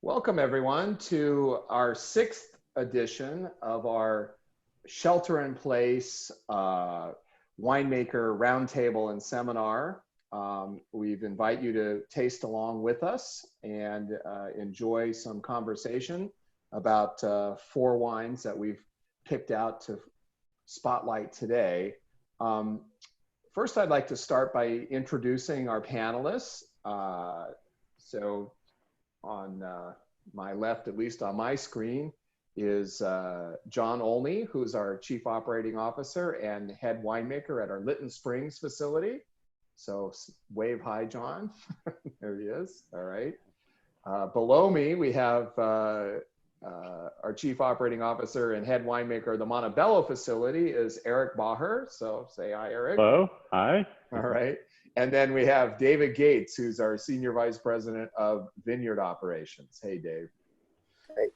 Welcome everyone to our sixth edition of our shelter-in-place winemaker roundtable and seminar. We've invited you to taste along with us and enjoy some conversation about four wines that we've picked out to spotlight today. First, I'd like to start by introducing our panelists. So on my left, at least on my screen, is John Olney, who's our Chief Operating Officer and Head Winemaker at our Lytton Springs facility. So wave hi, John. There he is. All right. Below me, we have our Chief Operating Officer and Head Winemaker of the Montebello facility is Eric Baher. So say hi, Eric. Hello. Hi. All right. And then we have David Gates, who's our Senior Vice President of Vineyard Operations. Hey, Dave. Hey.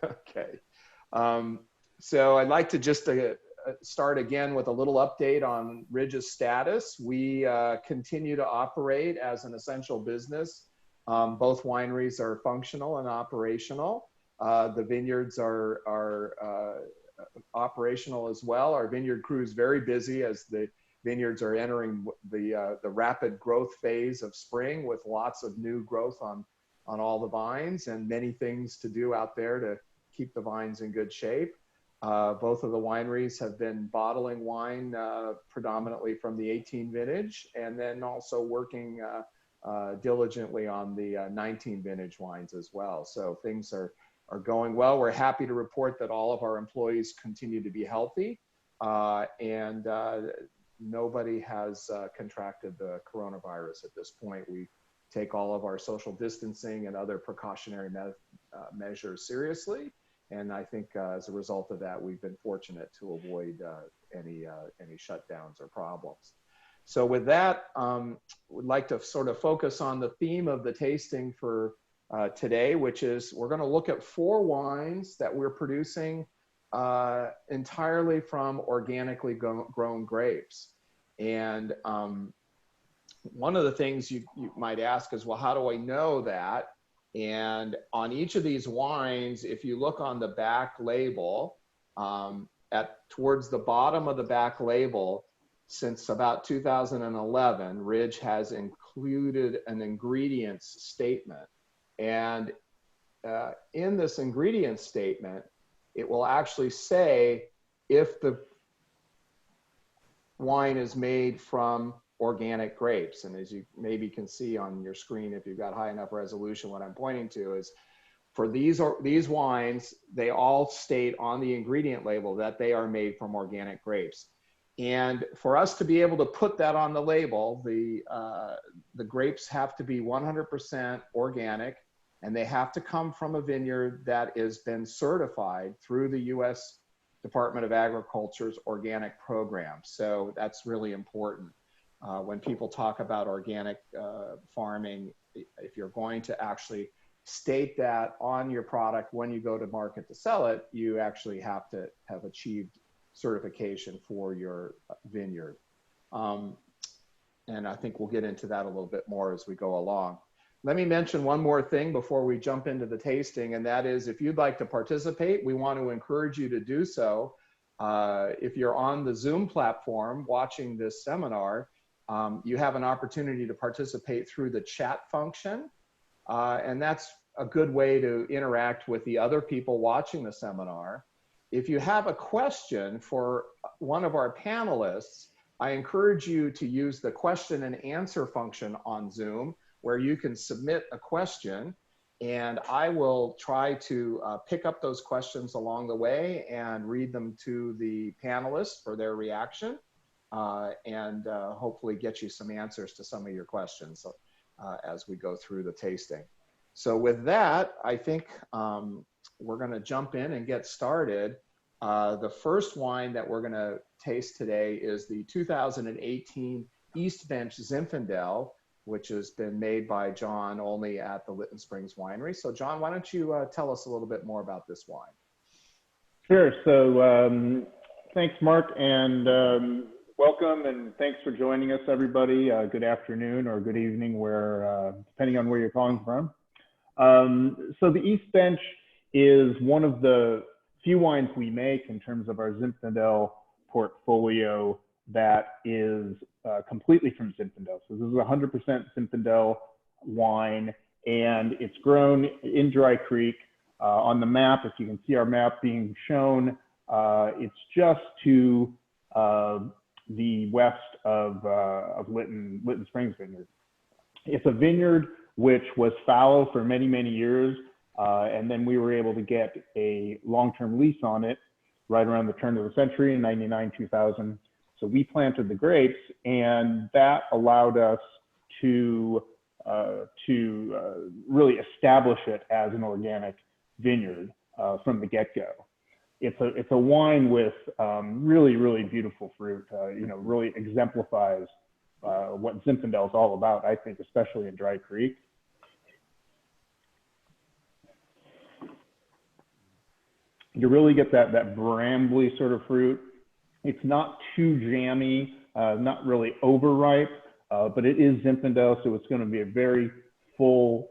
Okay. So I'd like to just start again with a little update on Ridge's status. We continue to operate as an essential business. Both wineries are functional and operational. The vineyards are operational as well. Our vineyard crew is very busy as the vineyards are entering the rapid growth phase of spring with lots of new growth on all the vines and many things to do out there to keep the vines in good shape. Both of the wineries have been bottling wine predominantly from the 18 vintage and then also working diligently on the 19 vintage wines as well. So things are going well. We're happy to report that all of our employees continue to be healthy and nobody has contracted the coronavirus at this point. We take all of our social distancing and other precautionary measures seriously. And I think as a result of that, we've been fortunate to avoid any shutdowns or problems. So with that, we'd like to sort of focus on the theme of the tasting for today, which is we're going to look at four wines that we're producing entirely from organically grown grapes. And one of the things you might ask is, well, how do I know that? And on each of these wines, if you look on the back label, towards the bottom of the back label, since about 2011, Ridge has included an ingredients statement. And in this ingredients statement, it will actually say if the wine is made from organic grapes. And as you maybe can see on your screen, if you've got high enough resolution, what I'm pointing to is for these wines, they all state on the ingredient label that they are made from organic grapes. And for us to be able to put that on the label, the grapes have to be 100% organic, and they have to come from a vineyard that has been certified through the U.S. Department of Agriculture's organic program. So that's really important. When people talk about organic farming, if you're going to actually state that on your product when you go to market to sell it, you actually have to have achieved certification for your vineyard. And I think we'll get into that a little bit more as we go along. Let me mention one more thing before we jump into the tasting, and that is if you'd like to participate, we want to encourage you to do so. If you're on the Zoom platform watching this seminar, you have an opportunity to participate through the chat function, and that's a good way to interact with the other people watching the seminar. If you have a question for one of our panelists, I encourage you to use the question and answer function on Zoom, where you can submit a question, and I will try to pick up those questions along the way and read them to the panelists for their reaction, and hopefully get you some answers to some of your questions as we go through the tasting. So with that, I think we're going to jump in and get started. The first wine that we're going to taste today is the 2018 East Bench Zinfandel, which has been made by John Olney at the Lytton Springs Winery. So John, why don't you tell us a little bit more about this wine? Sure. So thanks, Mark, and welcome, and thanks for joining us, everybody. Good afternoon or good evening, depending on where you're calling from. So the East Bench is one of the few wines we make in terms of our Zinfandel portfolio that is completely from Zinfandel. So this is 100% Zinfandel wine, and it's grown in Dry Creek. On the map, if you can see our map being shown, it's just to the west of Lytton Springs Vineyard. It's a vineyard which was fallow for many, many years, and then we were able to get a long-term lease on it right around the turn of the century in 99, 2000. So we planted the grapes, and that allowed us to really establish it as an organic vineyard from the get-go. It's a wine with really, really beautiful fruit. Really exemplifies what Zinfandel is all about, I think, especially in Dry Creek. You really get that brambly sort of fruit. It's not too jammy, not really overripe, but it is Zinfandel, so it's going to be a very full,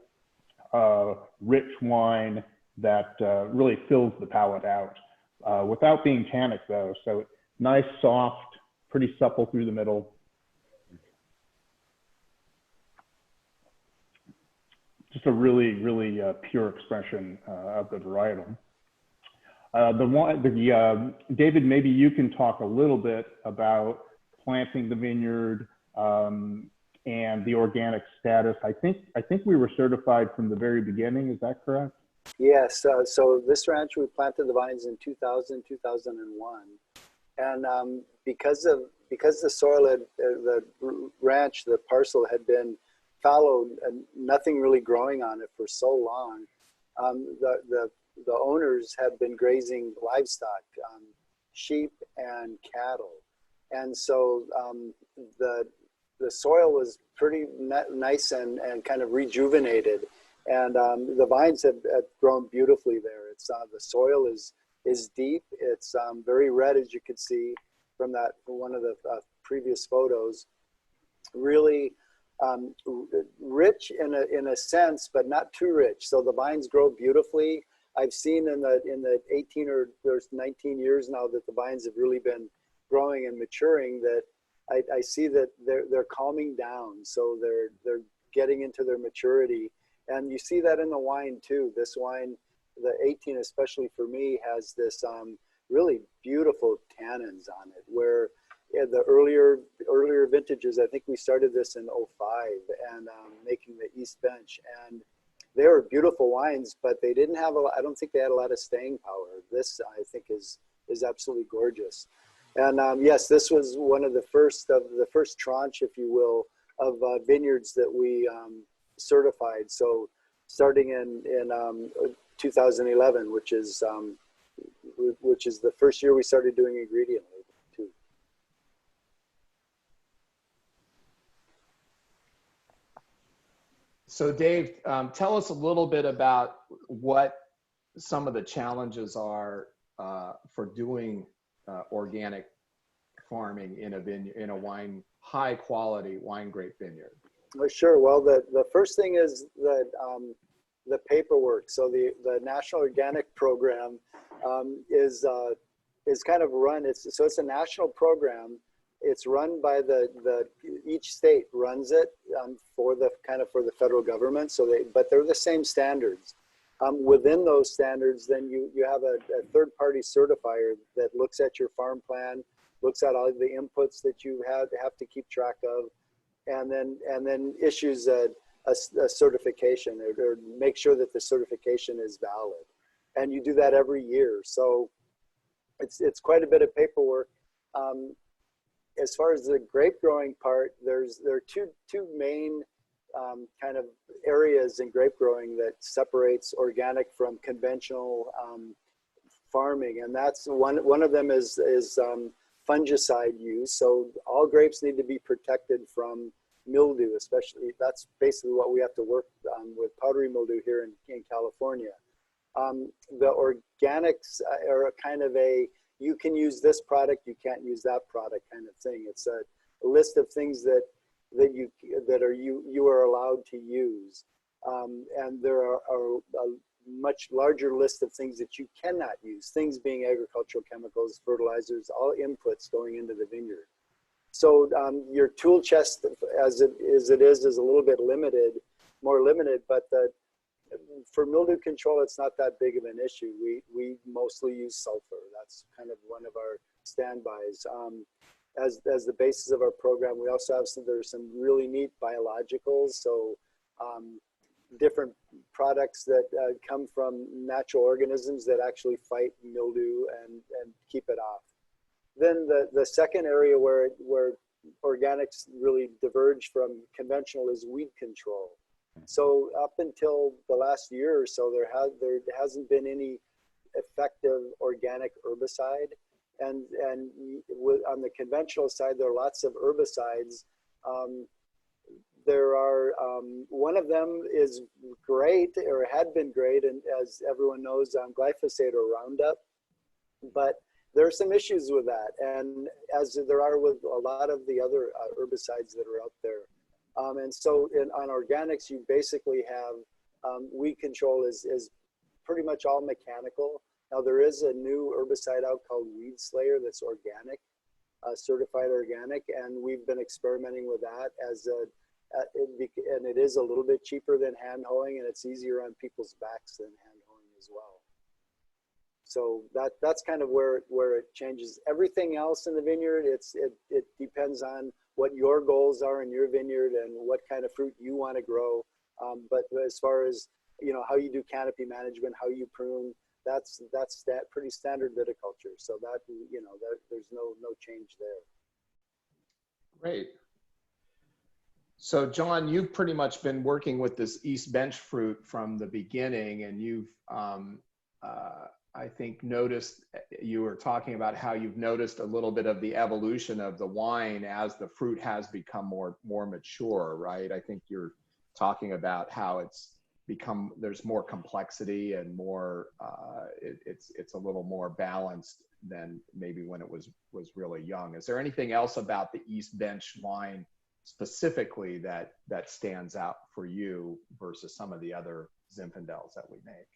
rich wine that really fills the palate out without being tannic, though. So nice, soft, pretty supple through the middle. Just a really, really pure expression of the varietal. David, maybe you can talk a little bit about planting the vineyard and the organic status. I think we were certified from the very beginning. Is that correct? Yes. So this ranch, we planted the vines in 2000, 2001. And because the soil had, the ranch, the parcel had been fallow and nothing really growing on it for so long, the owners had been grazing livestock, sheep and cattle. And so the soil was pretty nice and kind of rejuvenated. And the vines have grown beautifully there. It's the soil is deep. It's very red, as you could see from one of the previous photos. Really rich in a sense, but not too rich. So the vines grow beautifully. I've seen in the 18 or there's 19 years now that the vines have really been growing and maturing, that I see that they're calming down. So they're getting into their maturity. And you see that in the wine too. This wine, the 18 especially for me, has this really beautiful tannins on it, where the earlier vintages, I think we started this in '05 and making the East Bench, and they were beautiful wines, but they didn't have I don't think they had a lot of staying power. This, I think, is absolutely gorgeous. And yes, this was one of the first tranche, if you will, of vineyards that we certified. So starting in 2011, which is the first year we started doing ingredient labeling too. So Dave, tell us a little bit about what some of the challenges are for doing organic farming in a high quality wine grape vineyard. Well, sure. Well, the first thing is that the paperwork. So the National Organic Program is kind of run. It's a national program. It's run by each state runs it for the federal government. So but they're the same standards. Within those standards, then you have a third party certifier that looks at your farm plan, looks at all the inputs that you have to keep track of, and then issues a certification or make sure that the certification is valid. And you do that every year. So it's quite a bit of paperwork. As far as the grape growing part, there are two main kind of areas in grape growing that separates organic from conventional farming, and that's one of them is fungicide use. So all grapes need to be protected from mildew, especially. That's basically what we have to work with powdery mildew here in California. The organics are kind of you can use this product, you can't use that product kind of thing. It's a list of things that you are allowed to use. And there are a much larger list of things that you cannot use, things being agricultural chemicals, fertilizers, all inputs going into the vineyard. So your tool chest, as it is a little bit limited, more limited, but for mildew control, it's not that big of an issue. We mostly use sulfur. That's kind of one of our standbys. As the basis of our program, we also have there's some really neat biologicals. So different products that come from natural organisms that actually fight mildew and keep it off. Then the second area where organics really diverge from conventional is weed control. So up until the last year or so, there hasn't been any effective organic herbicide, and on the conventional side, there are lots of herbicides. There are one of them is great, or had been great, and as everyone knows, glyphosate or Roundup, but there are some issues with that, and as there are with a lot of the other herbicides that are out there. And so on organics, you basically have weed control is pretty much all mechanical. Now there is a new herbicide out called Weed Slayer that's organic, certified organic, and we've been experimenting with that and it is a little bit cheaper than hand hoeing, and it's easier on people's backs than hand hoeing as well. So that's kind of where it changes. Everything else in the vineyard, it depends on what your goals are in your vineyard and what kind of fruit you want to grow. But as far as how you do canopy management, how you prune, that's pretty standard viticulture. So that there's no change there. Great. So John, you've pretty much been working with this East Bench fruit from the beginning, and you've I think noticed, you were talking about how you've noticed a little bit of the evolution of the wine as the fruit has become more mature, right? I think you're talking about how there's more complexity and more, it's a little more balanced than maybe when it was really young. Is there anything else about the East Bench wine specifically that stands out for you versus some of the other Zinfandels that we make?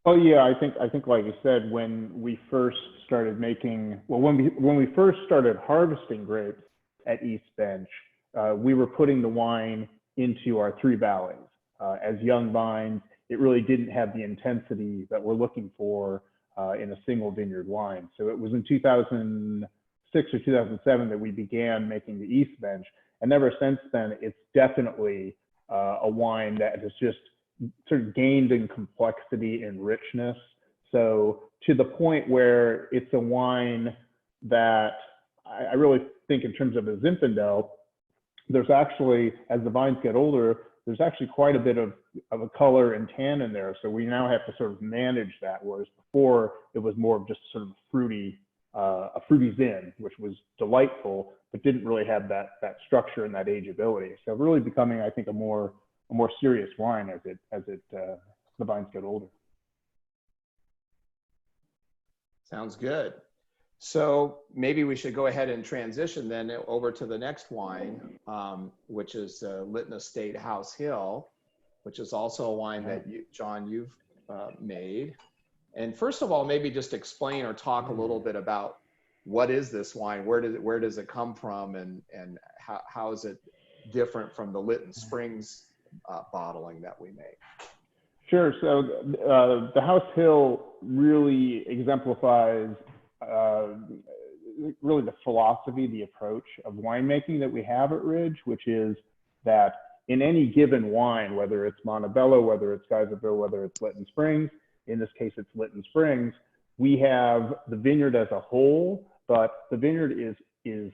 Oh yeah, I think like you said, when we first started when we first started harvesting grapes at East Bench, we were putting the wine into our three valleys. As young vines, it really didn't have the intensity that we're looking for in a single vineyard wine. So it was in 2006 or 2007 that we began making the East Bench, and ever since then, it's definitely a wine that has just sort of gained in complexity and richness. So to the point where it's a wine that I really think in terms of a Zinfandel, there's actually, as the vines get older, there's actually quite a bit of a color and tan in there. So we now have to sort of manage that, whereas before it was more of just sort of a fruity Zin, which was delightful, but didn't really have that structure and that ageability. So really becoming, I think, a more serious wine as the vines get older. Sounds good. So maybe we should go ahead and transition then over to the next wine, which is Lytton Estate House Hill, which is also a wine that John, you've made. And first of all, maybe just explain or talk a little bit about what is this wine, where does it come from, and how is it different from the Lytton Springs bottling that we make? Sure. So the House Hill really exemplifies really the philosophy, the approach of winemaking that we have at Ridge, which is that in any given wine, whether it's Montebello, whether it's Geyserville, whether it's Lytton Springs, in this case it's Lytton Springs, we have the vineyard as a whole, but the vineyard is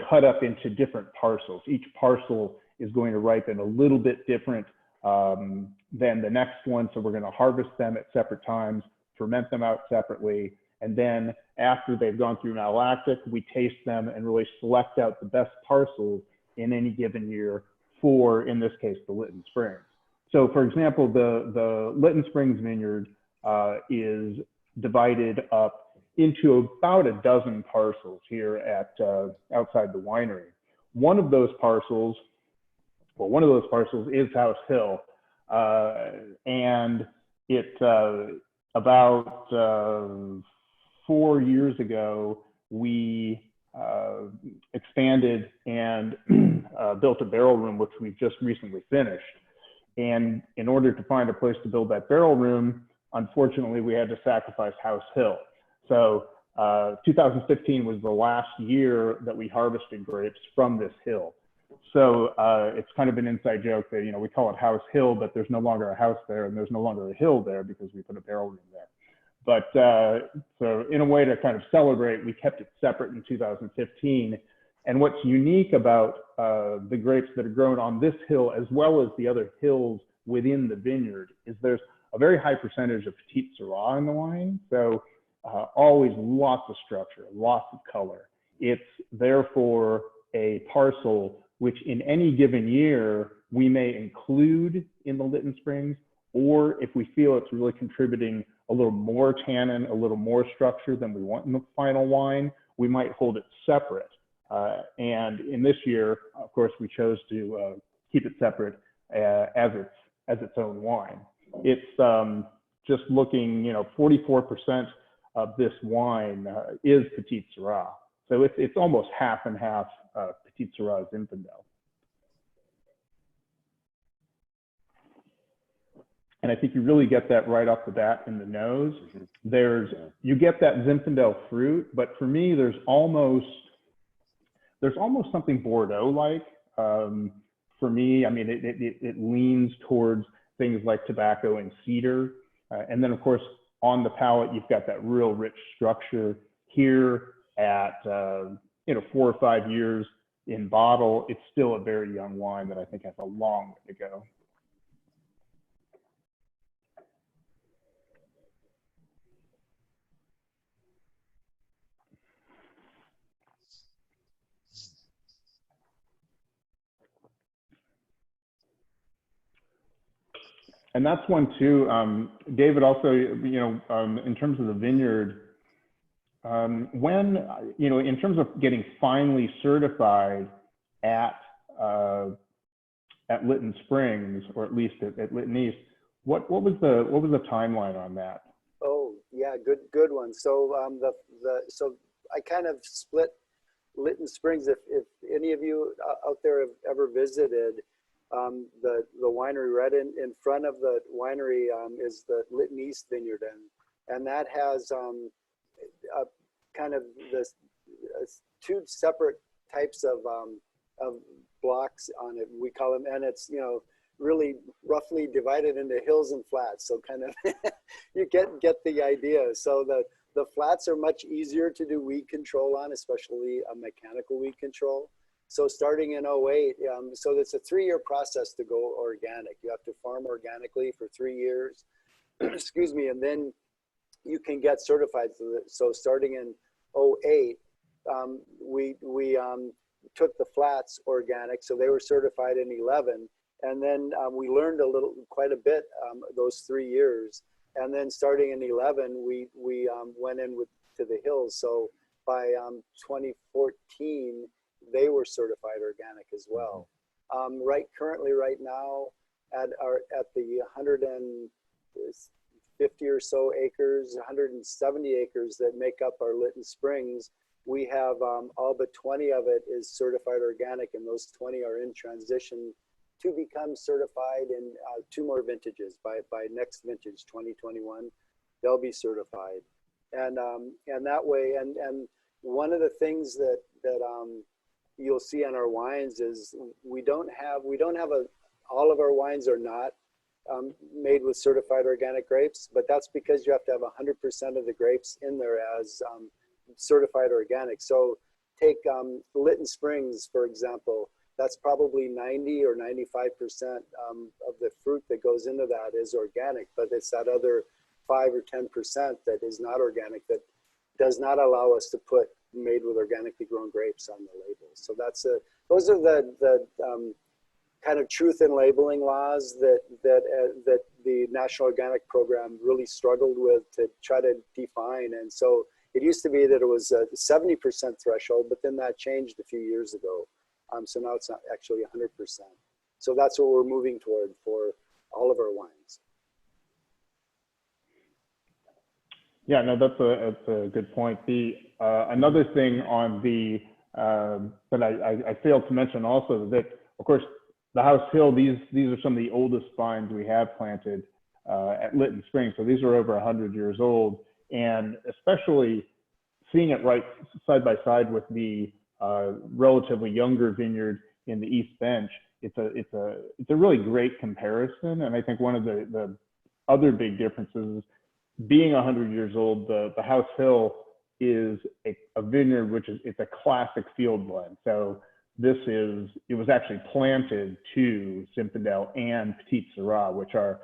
cut up into different parcels. Each parcel is going to ripen a little bit different than the next one. So we're going to harvest them at separate times, ferment them out separately, and then after they've gone through malolactic, we taste them and really select out the best parcels in any given year for, in this case, the Lytton Springs. So for example, the Lytton Springs vineyard is divided up into about a dozen parcels here at outside the winery. One of those parcels well, one of those parcels is House Hill. And it, about 4 years ago, we expanded and built a barrel room, which we've just recently finished. And in order to find a place to build that barrel room, unfortunately, we had to sacrifice House Hill. So 2015 was the last year that we harvested grapes from this hill. So it's kind of an inside joke that, we call it House Hill, but there's no longer a house there and there's no longer a hill there because we put a barrel room there. But so in a way to kind of celebrate, we kept it separate in 2015. And what's unique about the grapes that are grown on this hill, as well as the other hills within the vineyard, is there's a very high percentage of Petite Sirah in the wine. So always lots of structure, lots of color. It's therefore a parcel which in any given year we may include in the Lytton Springs, or if we feel it's really contributing a little more tannin, a little more structure than we want in the final wine, we might hold it separate. And in this year, of course, we chose to keep it separate as its own wine. It's just looking, 44% of this wine is Petite Sirah. So it's almost half and half Petite Sirah Zinfandel. And I think you really get that right off the bat in the nose. You get that Zinfandel fruit, but for me, there's almost something Bordeaux-like. For me, I mean, it leans towards things like tobacco and cedar. And then of course, on the palate, you've got that real rich structure here at, 4 or 5 years in bottle. It's still a very young wine that I think has a long way to go. And that's one too. David, also, in terms of the vineyard, when, in terms of getting finally certified at Lytton Springs, or at least at Lytton East, what was the timeline on that? Oh yeah, good one. So so I kind of split Lytton Springs. If any of you out there have ever visited, the winery right in front of the winery is the Lytton East Vineyard, and that has kind of this two separate types of blocks on it. We call them, and it's really roughly divided into hills and flats. So kind of you get the idea. So the flats are much easier to do weed control on, especially a mechanical weed control. So starting in 08, so it's a 3-year process to go organic. You have to farm organically for 3 years, excuse me, and then you can get certified. So starting in 08, we took the flats organic, so they were certified in 11, and then we learned quite a bit those 3 years. And then starting in 11, we went in to the hills. So by 2014, they were certified organic as well. Currently right now at the 150 or so acres, 170 acres that make up our Lytton Springs, we have all but 20 of it is certified organic, and those 20 are in transition to become certified in 2 more vintages. By next vintage, 2021, they'll be certified. And that way, and one of the things that you'll see on our wines is we don't have all of our wines are not made with certified organic grapes, but that's because you have to have 100% of the grapes in there as certified organic. So take Lytton Springs, for example, that's probably 90 or 95% of the fruit that goes into that is organic, but it's that other 5 or 10% that is not organic that does not allow us to put made with organically grown grapes on the label. So those are the kind of truth in labeling laws that the National Organic Program really struggled with to try to define. And so it used to be that it was a 70% threshold, but then that changed a few years ago. So now it's not actually 100%. So that's what we're moving toward for all of our wines. Yeah, no, that's a good point. The another thing on the that I failed to mention also that, of course, the House Hill, these are some of the oldest vines we have planted at Lytton Springs. So these are over 100 years old, and especially seeing it right side by side with the relatively younger vineyard in the East Bench, it's a really great comparison. And I think one of the other big differences is being 100 years old, the House Hill is a vineyard which it's a classic field blend. So it was actually planted to Zinfandel and Petit Syrah, which are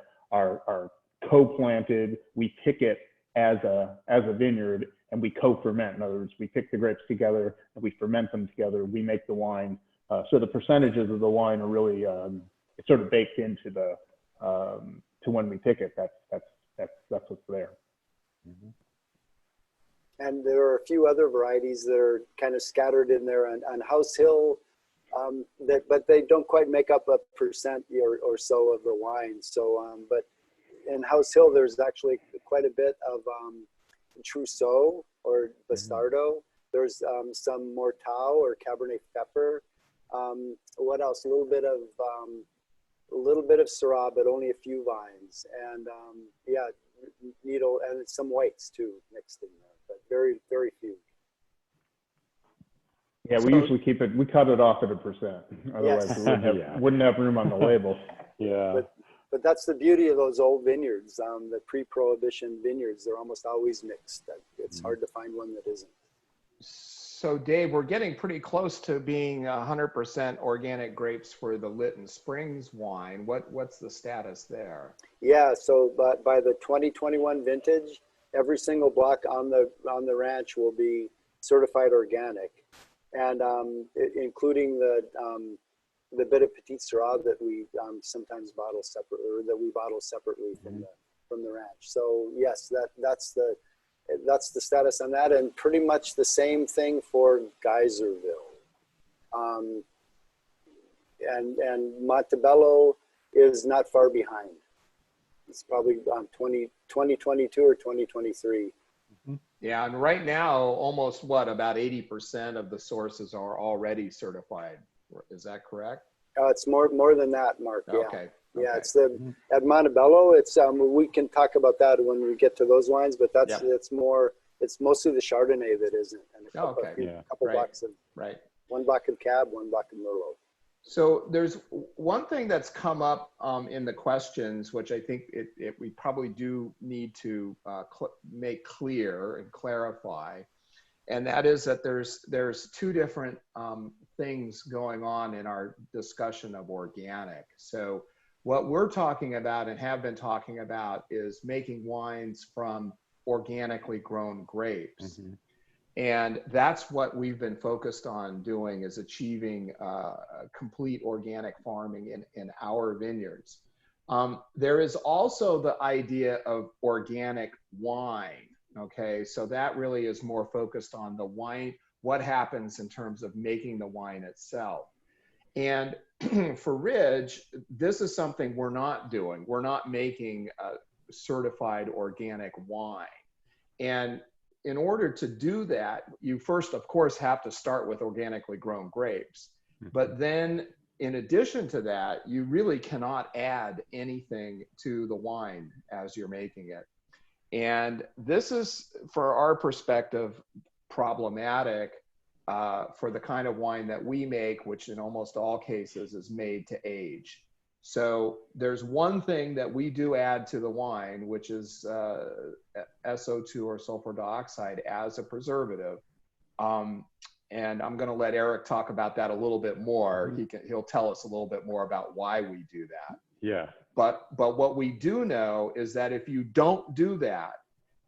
co-planted. We pick it as a vineyard and we co-ferment. In other words, we pick the grapes together and we ferment them together. We make the wine. So the percentages of the wine are really it's sort of baked into the to when we pick it. That's what's there. Mm-hmm. And there are a few other varieties that are kind of scattered in there on House Hill, but they don't quite make up 1% or so of the wine. So, but in House Hill, there's actually quite a bit of Trousseau or Bastardo. There's some Mortal or Cabernet Pepper. What else? A little bit of Syrah, but only a few vines, and yeah, needle and some whites too mixed in there, but very, very few. Yeah, we usually we cut it off at 1%. Otherwise, yes. We wouldn't have room on the label. Yeah. But that's the beauty of those old vineyards, the pre-Prohibition vineyards. They're almost always mixed. It's hard to find one that isn't. So Dave, we're getting pretty close to being 100% organic grapes for the Lytton Springs wine. What's the status there? Yeah, so by the 2021 vintage, every single block on the ranch will be certified organic, and including the bit of Petit Syrah that we sometimes bottle separately, or that we bottle separately from the ranch. So yes, that's the status on that, and pretty much the same thing for Geyserville. And Montebello is not far behind. It's probably 2022 or 2023. Yeah, and right now, almost about 80% of the sources are already certified. Is that correct? It's more than that, Mark. Yeah. Okay. Yeah, it's at Montebello. It's we can talk about that when we get to those wines, but it's mostly the Chardonnay that isn't, and a couple blocks of one block of Cab, one block of Merlot. So there's one thing that's come up in the questions, which I think we probably do need to make clear and clarify, and that is that there's two different things going on in our discussion of organic. So what we're talking about and have been talking about is making wines from organically grown grapes. Mm-hmm. And that's what we've been focused on doing, is achieving complete organic farming in our vineyards. There is also the idea of organic wine, okay? So that really is more focused on the wine, what happens in terms of making the wine itself. And for Ridge, this is something we're not doing. We're not making certified organic wine. And in order to do that, you first, of course, have to start with organically grown grapes. But then, in addition to that, you really cannot add anything to the wine as you're making it. And this is, for our perspective, problematic for the kind of wine that we make, which in almost all cases is made to age. So there's one thing that we do add to the wine, which is SO2 or sulfur dioxide as a preservative. And I'm going to let Eric talk about that a little bit more. He'll tell us a little bit more about why we do that. Yeah. But what we do know is that if you don't do that,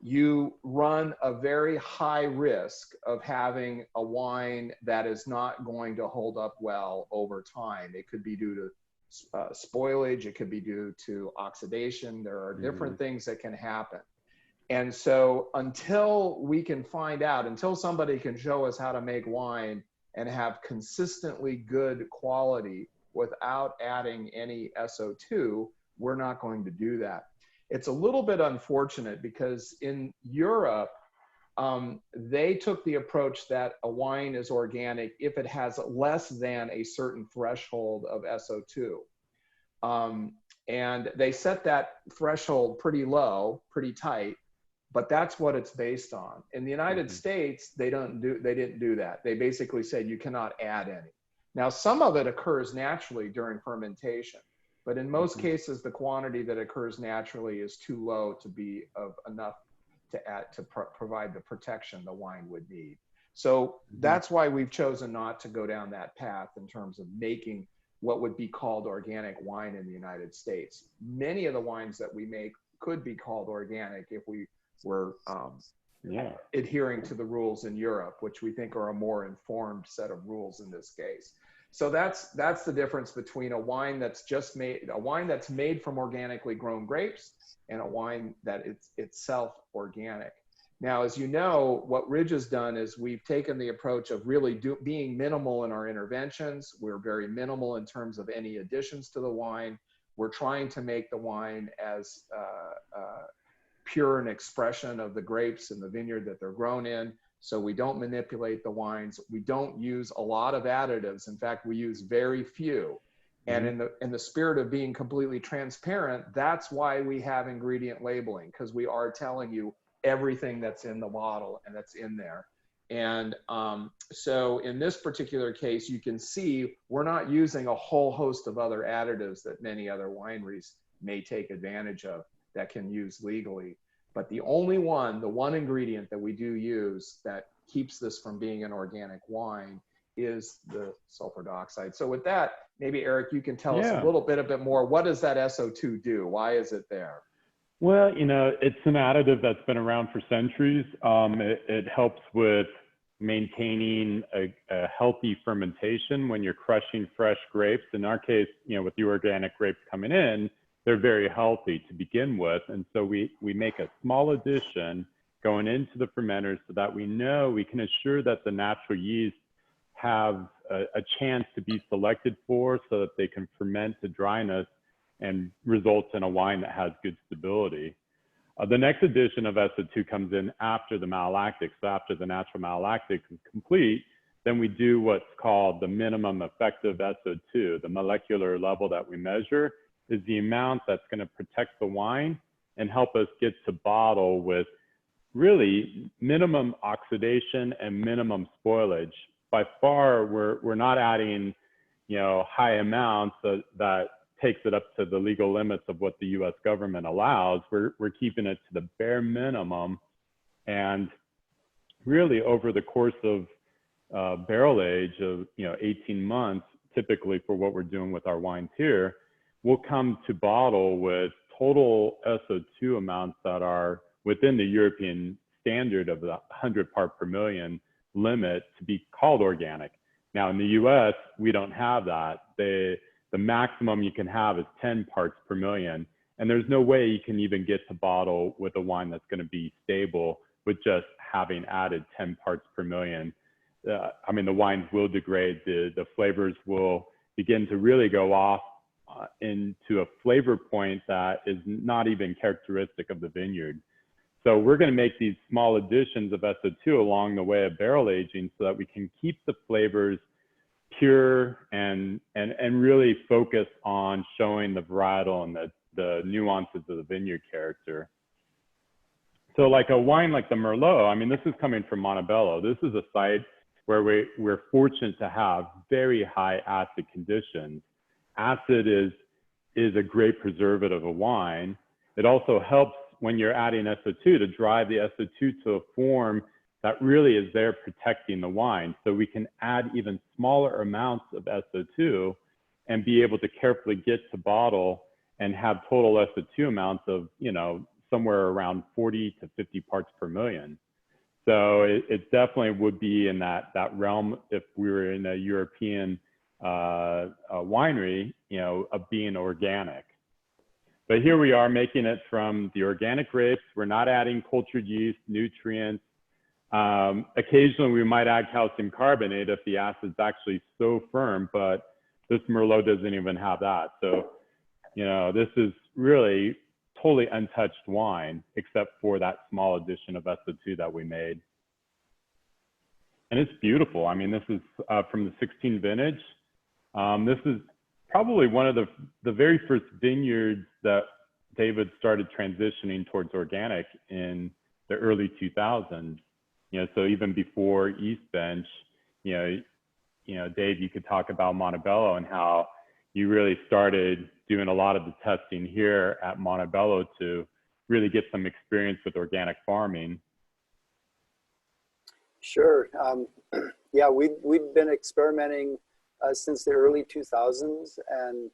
you run a very high risk of having a wine that is not going to hold up well over time. It could be due to spoilage, it could be due to oxidation. There are different things that can happen. And so until we can find out, until somebody can show us how to make wine and have consistently good quality, without adding any SO2, we're not going to do that. It's a little bit unfortunate because in Europe, they took the approach that a wine is organic if it has less than a certain threshold of SO2. And they set that threshold pretty low, pretty tight, but that's what it's based on. In the United States, they didn't do that. They basically said you cannot add any. Now, some of it occurs naturally during fermentation, but in most cases, the quantity that occurs naturally is too low to be of enough to add to provide the protection the wine would need. So that's why we've chosen not to go down that path in terms of making what would be called organic wine in the United States. Many of the wines that we make could be called organic if we were adhering to the rules in Europe, which we think are a more informed set of rules in this case. So that's the difference between a wine that's made from organically grown grapes and a wine that it's itself organic. Now, as you know, what Ridge has done is we've taken the approach of really being minimal in our interventions. We're very minimal in terms of any additions to the wine. We're trying to make the wine as pure an expression of the grapes and the vineyard that they're grown in. So we don't manipulate the wines. We don't use a lot of additives. In fact, we use very few. And in the spirit of being completely transparent, that's why we have ingredient labeling, because we are telling you everything that's in the bottle and that's in there. And so in this particular case, you can see we're not using a whole host of other additives that many other wineries may take advantage of that can use legally. But the one ingredient that we do use that keeps this from being an organic wine is the sulfur dioxide. So with that, maybe Eric, you can tell us a bit more. What does that SO2 do? Why is it there? Well, it's an additive that's been around for centuries. It helps with maintaining a healthy fermentation when you're crushing fresh grapes. In our case, with the organic grapes coming in, they're very healthy to begin with. And so we make a small addition going into the fermenters so that we know we can assure that the natural yeast have a chance to be selected for so that they can ferment to dryness and results in a wine that has good stability. The next addition of SO2 comes in after the malolactic. So after the natural malolactic is complete, then we do what's called the minimum effective SO2. The molecular level that we measure is the amount that's going to protect the wine and help us get to bottle with really minimum oxidation and minimum spoilage. By far, we're not adding, high amounts that takes it up to the legal limits of what the U.S. government allows. We're keeping it to the bare minimum. And really over the course of barrel age of 18 months, typically for what we're doing with our wines here, we'll come to bottle with total SO2 amounts that are within the European standard of the 100 part per million limit to be called organic. Now in the US, we don't have that. The maximum you can have is 10 parts per million. And there's no way you can even get to bottle with a wine that's going to be stable with just having added 10 parts per million. The wines will degrade, the flavors will begin to really go off into a flavor point that is not even characteristic of the vineyard. So we're going to make these small additions of SO2 along the way of barrel aging so that we can keep the flavors pure and really focus on showing the varietal and the nuances of the vineyard character. So like a wine like the Merlot, this is coming from Montebello. This is a site where we're fortunate to have very high acid conditions. Acid is a great preservative of wine. It also helps when you're adding SO2 to drive the SO2 to a form that really is there protecting the wine. So we can add even smaller amounts of SO2 and be able to carefully get to bottle and have total SO2 amounts of, somewhere around 40 to 50 parts per million. So it definitely would be in that realm if we were in a European winery, of being organic. But here we are making it from the organic grapes. We're not adding cultured yeast, nutrients. Occasionally we might add calcium carbonate if the acid's actually so firm, but This Merlot doesn't even have that. So, you know, this is really totally untouched wine, except for that small addition of SO2 that we made. And it's beautiful. I mean, this is from the 16 vintage. This is probably one of the very first vineyards that David started transitioning towards organic in the early 2000s. You know, so even before East Bench, you know, Dave, you could talk about Montebello and how you really started doing a lot of the testing here at Montebello to really get some experience with organic farming. Sure. Yeah, we've been experimenting since the early 2000s and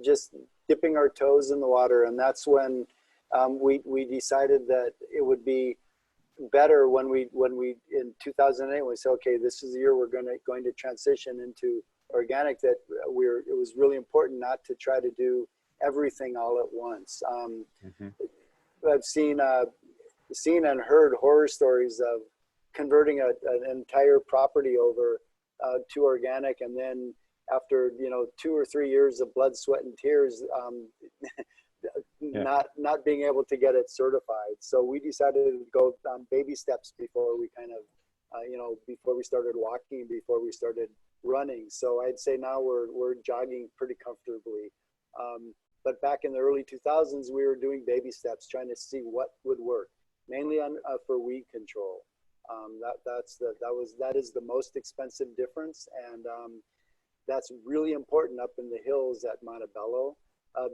just dipping our toes in the water. And that's when we decided that it would be better when we in 2008, we said, okay, this is the year we're going to transition into organic, that it was really important not to try to do everything all at once. I've seen and heard horror stories of converting an entire property over to organic, and then after 2 or 3 years of blood, sweat, and tears, not being able to get it certified. So we decided to go baby steps before we kind of before we started walking, before we started running. So I'd say now we're jogging pretty comfortably. But back in the early 2000s, we were doing baby steps, trying to see what would work, mainly for weed control. That is the most expensive difference, and that's really important up in the hills at Montebello,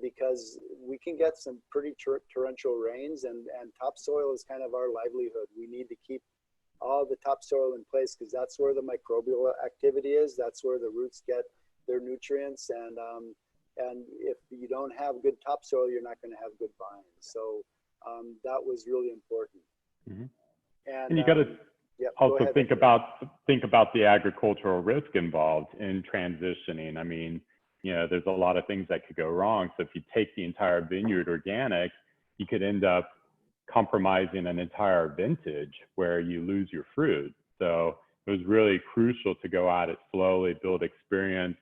because we can get some pretty torrential rains, and topsoil is kind of our livelihood. We need to keep all the topsoil in place because that's where the microbial activity is. That's where the roots get their nutrients, and if you don't have good topsoil, you're not going to have good vines. So that was really important. Mm-hmm. And you got to also think about the agricultural risk involved in transitioning. I mean, there's a lot of things that could go wrong. So if you take the entire vineyard organic, you could end up compromising an entire vintage where you lose your fruit. So it was really crucial to go at it slowly, build experience.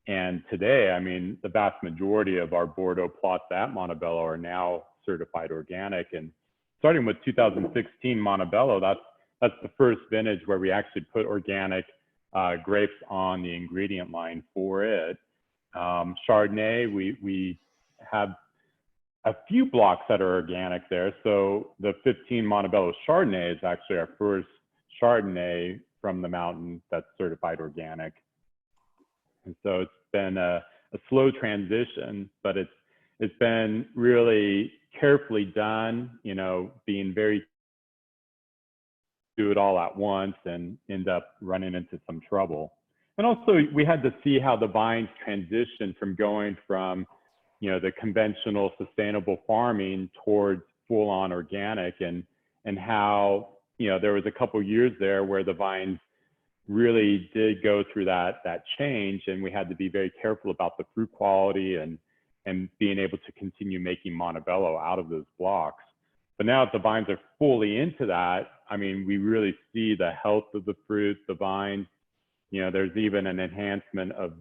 And today, I mean, the vast majority of our Bordeaux plots at Montebello are now certified organic. And starting with 2016 Montebello, that's the first vintage where we actually put organic grapes on the ingredient line for it. Chardonnay, we have a few blocks that are organic there. So the 15 Montebello Chardonnay is actually our first Chardonnay from the mountain that's certified organic. And so it's been a slow transition, but it's been really carefully done, being very do it all at once and end up running into some trouble. And also we had to see how the vines transitioned from going from, the conventional sustainable farming towards full-on organic, and how, there was a couple years there where the vines really did go through that change, and we had to be very careful about the fruit quality and being able to continue making Montebello out of those blocks. But now that the vines are fully into that, I mean, we really see the health of the fruit, the vines. There's even an enhancement of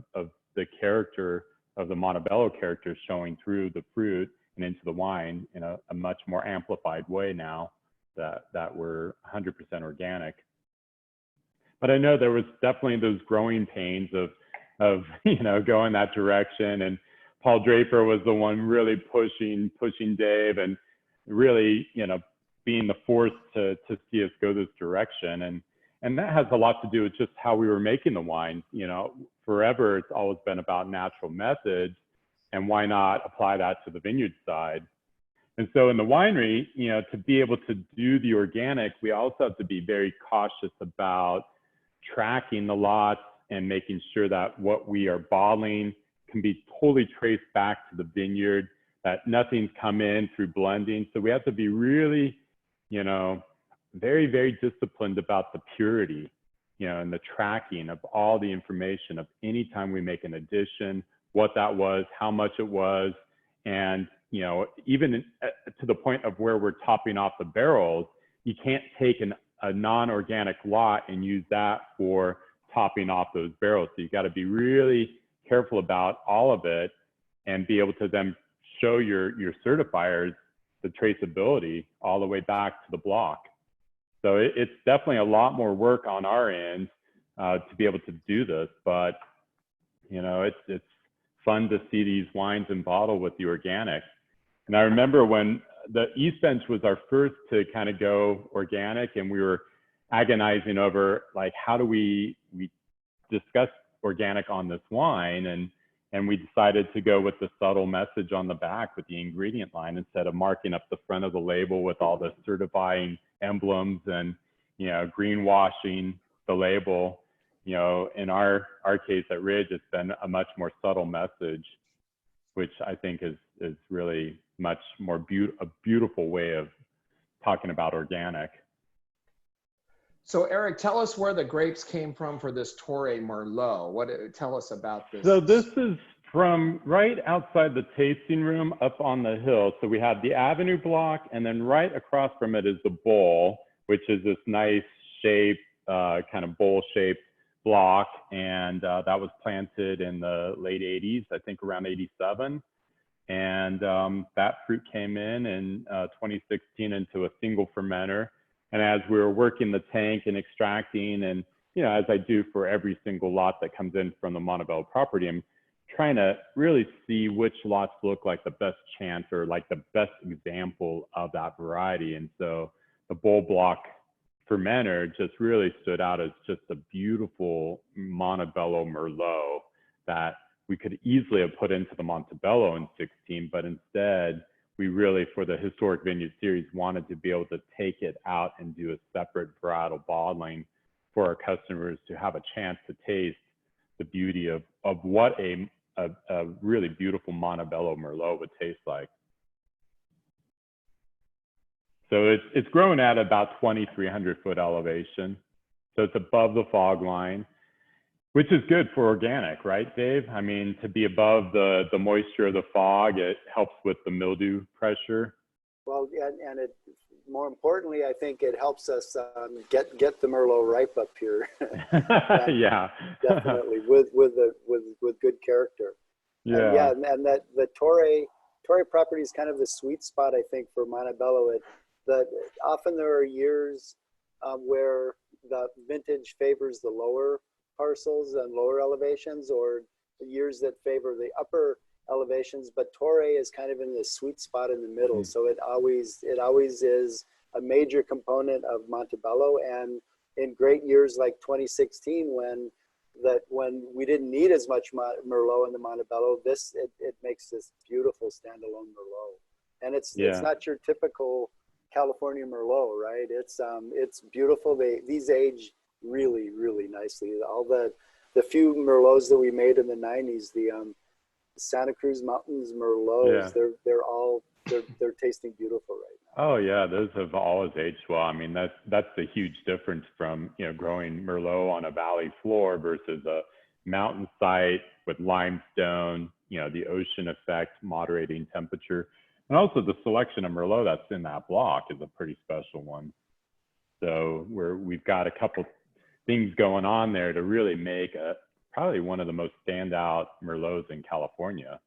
the character of the Montebello character showing through the fruit and into the wine in a much more amplified way now that we're 100% organic. But I know there was definitely those growing pains of going that direction, and Paul Draper was the one really pushing Dave and really, being the force to see us go this direction. And that has a lot to do with just how we were making the wine. Forever, it's always been about natural methods, and why not apply that to the vineyard side? And so in the winery, to be able to do the organic, we also have to be very cautious about tracking the lots and making sure that what we are bottling can be totally traced back to the vineyard, that nothing's come in through blending. So we have to be really, very, very disciplined about the purity, and the tracking of all the information of any time we make an addition, what that was, how much it was, and, even to the point of where we're topping off the barrels, you can't take a non-organic lot and use that for topping off those barrels. So you got to be really careful about all of it and be able to then show your certifiers the traceability all the way back to the block. So it's definitely a lot more work on our end to be able to do this, but you know, it's fun to see these wines in bottle with the organic. And I remember when the East Bench was our first to kind of go organic, and we were agonizing over like, how do we discuss organic on this wine? And we decided to go with the subtle message on the back with the ingredient line instead of marking up the front of the label with all the certifying emblems and, you know, greenwashing the label. You know, in our case at Ridge, it's been a much more subtle message, which I think is really much more a beautiful way of talking about organic. So Eric, tell us where the grapes came from for this Torre Merlot. Tell us about this. So this is from right outside the tasting room up on the hill. So we have the Avenue block, and then right across from it is the bowl, which is this nice shape, kind of bowl-shaped block. And that was planted in the late 80s, I think around 87. And that fruit came in 2016 into a single fermenter. And as we were working the tank and extracting, and you know, as I do for every single lot that comes in from the Montebello property, I'm trying to really see which lots look like the best chance or like the best example of that variety. And so the bowl block fermenter just really stood out as just a beautiful Montebello Merlot that we could easily have put into the Montebello in 16, but instead we really, for the Historic Vineyard Series, wanted to be able to take it out and do a separate varietal bottling for our customers to have a chance to taste the beauty of what a really beautiful Montebello Merlot would taste like. So it's grown at about 2,300 foot elevation. So it's above the fog line, which is good for organic, right, Dave? I mean, to be above the moisture of the fog, it helps with the mildew pressure. Well, and it, more importantly, I think it helps us get the Merlot ripe up here. Yeah, definitely with good character. Yeah, and that the Torre property is kind of the sweet spot, I think, for Montebello. Often there are years where the vintage favors the lower parcels and lower elevations, or years that favor the upper elevations, but Torre is kind of in the sweet spot in the middle. So it always is a major component of Montebello. And in great years like 2016, when we didn't need as much Merlot in the Montebello, it makes this beautiful standalone Merlot. And it's not your typical California Merlot, right? It's beautiful. These age really, really nicely. All the few Merlots that we made in the 90s, the Santa Cruz Mountains Merlots, they're tasting beautiful right now. Oh yeah, those have always aged well. I mean, that's the huge difference from, you know, growing Merlot on a valley floor versus a mountain site with limestone, you know, the ocean effect, moderating temperature. And also the selection of Merlot that's in that block is a pretty special one. So we've got a couple things going on there to really make probably one of the most standout Merlots in California.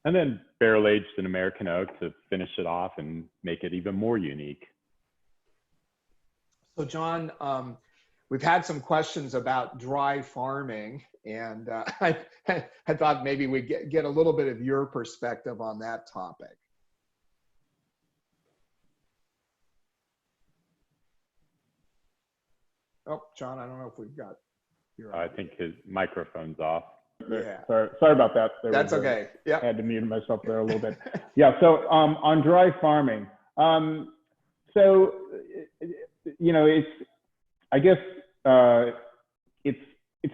And then barrel aged in American oak to finish it off and make it even more unique. So John, we've had some questions about dry farming, and I thought maybe we'd get a little bit of your perspective on that topic. Oh, John, I don't know if we've got your. I think his microphone's off. Yeah. Sorry about that. That's okay. Yeah. I had to mute myself there a little bit. Yeah. So on dry farming, so you know, it's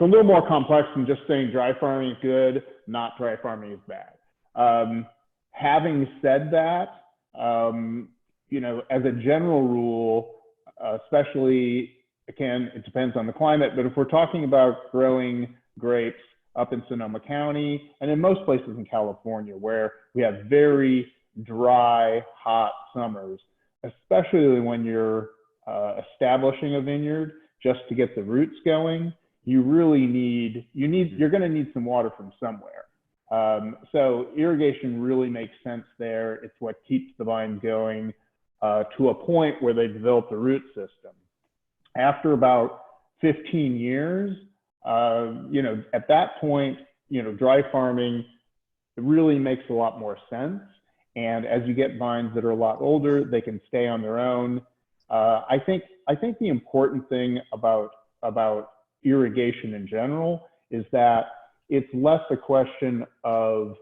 a little more complex than just saying dry farming is good, not dry farming is bad. Having said that, you know, as a general rule, especially, again, it depends on the climate, but if we're talking about growing grapes up in Sonoma County and in most places in California where we have very dry, hot summers, especially when you're establishing a vineyard just to get the roots going, you really you're going to need some water from somewhere. So irrigation really makes sense there. It's what keeps the vine going to a point where they develop a root system. After about 15 years, at that point, dry farming really makes a lot more sense. And as you get vines that are a lot older, they can stay on their own. I think the important thing about irrigation in general is that it's less a question of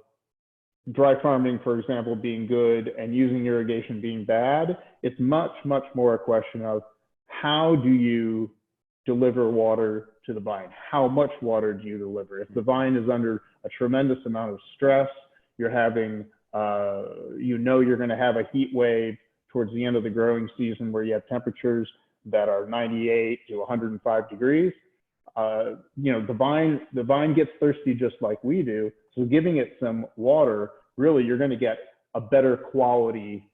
dry farming, for example, being good and using irrigation being bad. It's much, much more a question of how do you deliver water to the vine? How much water do you deliver? If the vine is under a tremendous amount of stress, you're having, you're going to have a heat wave towards the end of the growing season where you have temperatures that are 98 to 105 degrees. The vine gets thirsty just like we do. So giving it some water, really, you're going to get a better quality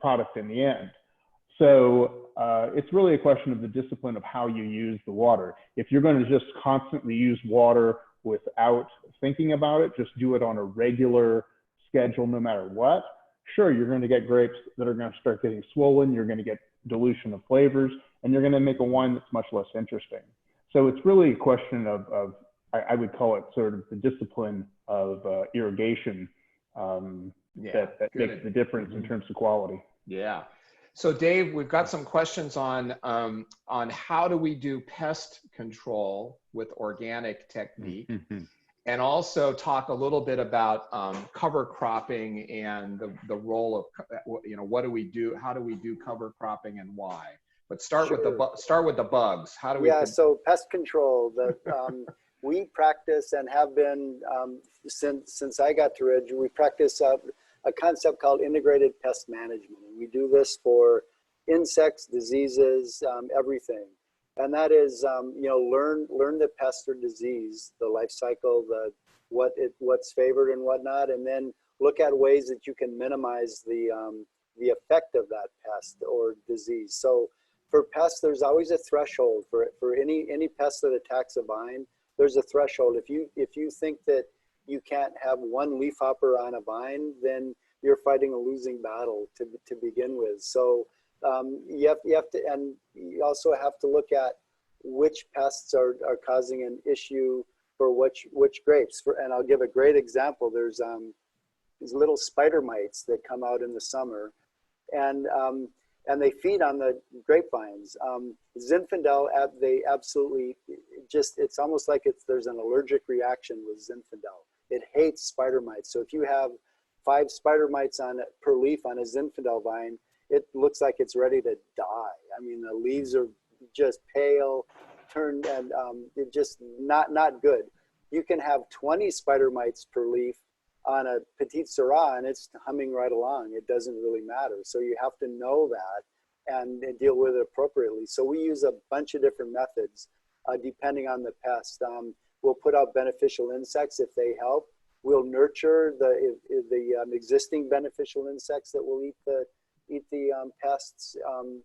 product in the end. So it's really a question of the discipline of how you use the water. If you're going to just constantly use water without thinking about it, just do it on a regular schedule no matter what, sure, you're going to get grapes that are going to start getting swollen, you're going to get dilution of flavors, and you're going to make a wine that's much less interesting. So it's really a question of I would call it sort of the discipline of irrigation that makes the difference in terms of quality. Yeah. So Dave, we've got some questions on how do we do pest control with organic technique, and also talk a little bit about cover cropping and the role of, what do we do? How do we do cover cropping and why? But start with the bugs. How do we? Yeah. So pest control. We practice and have been since I got to Ridge. We practice a concept called integrated pest management, and we do this for insects, diseases, everything. And that is, learn the pest or disease, the life cycle, what's favored and whatnot, and then look at ways that you can minimize the effect of that pest or disease. So for pests, there's always a threshold for any pest that attacks a vine. There's a threshold. If you think that you can't have one leafhopper on a vine, then you're fighting a losing battle to begin with. So you have to, and you also have to look at which pests are causing an issue for which grapes. And I'll give a great example. There's these little spider mites that come out in the summer, and they feed on the grapevines. Zinfandel, they absolutely it's almost like there's an allergic reaction with Zinfandel. It hates spider mites. So if you have 5 spider mites per leaf on a Zinfandel vine, it looks like it's ready to die. I mean, the leaves are just pale, turned, and it just not good. You can have 20 spider mites per leaf on a Petite Syrah, and it's humming right along. It doesn't really matter. So you have to know that and deal with it appropriately. So we use a bunch of different methods depending on the pest. We'll put out beneficial insects if they help. We'll nurture the existing beneficial insects that will eat the pests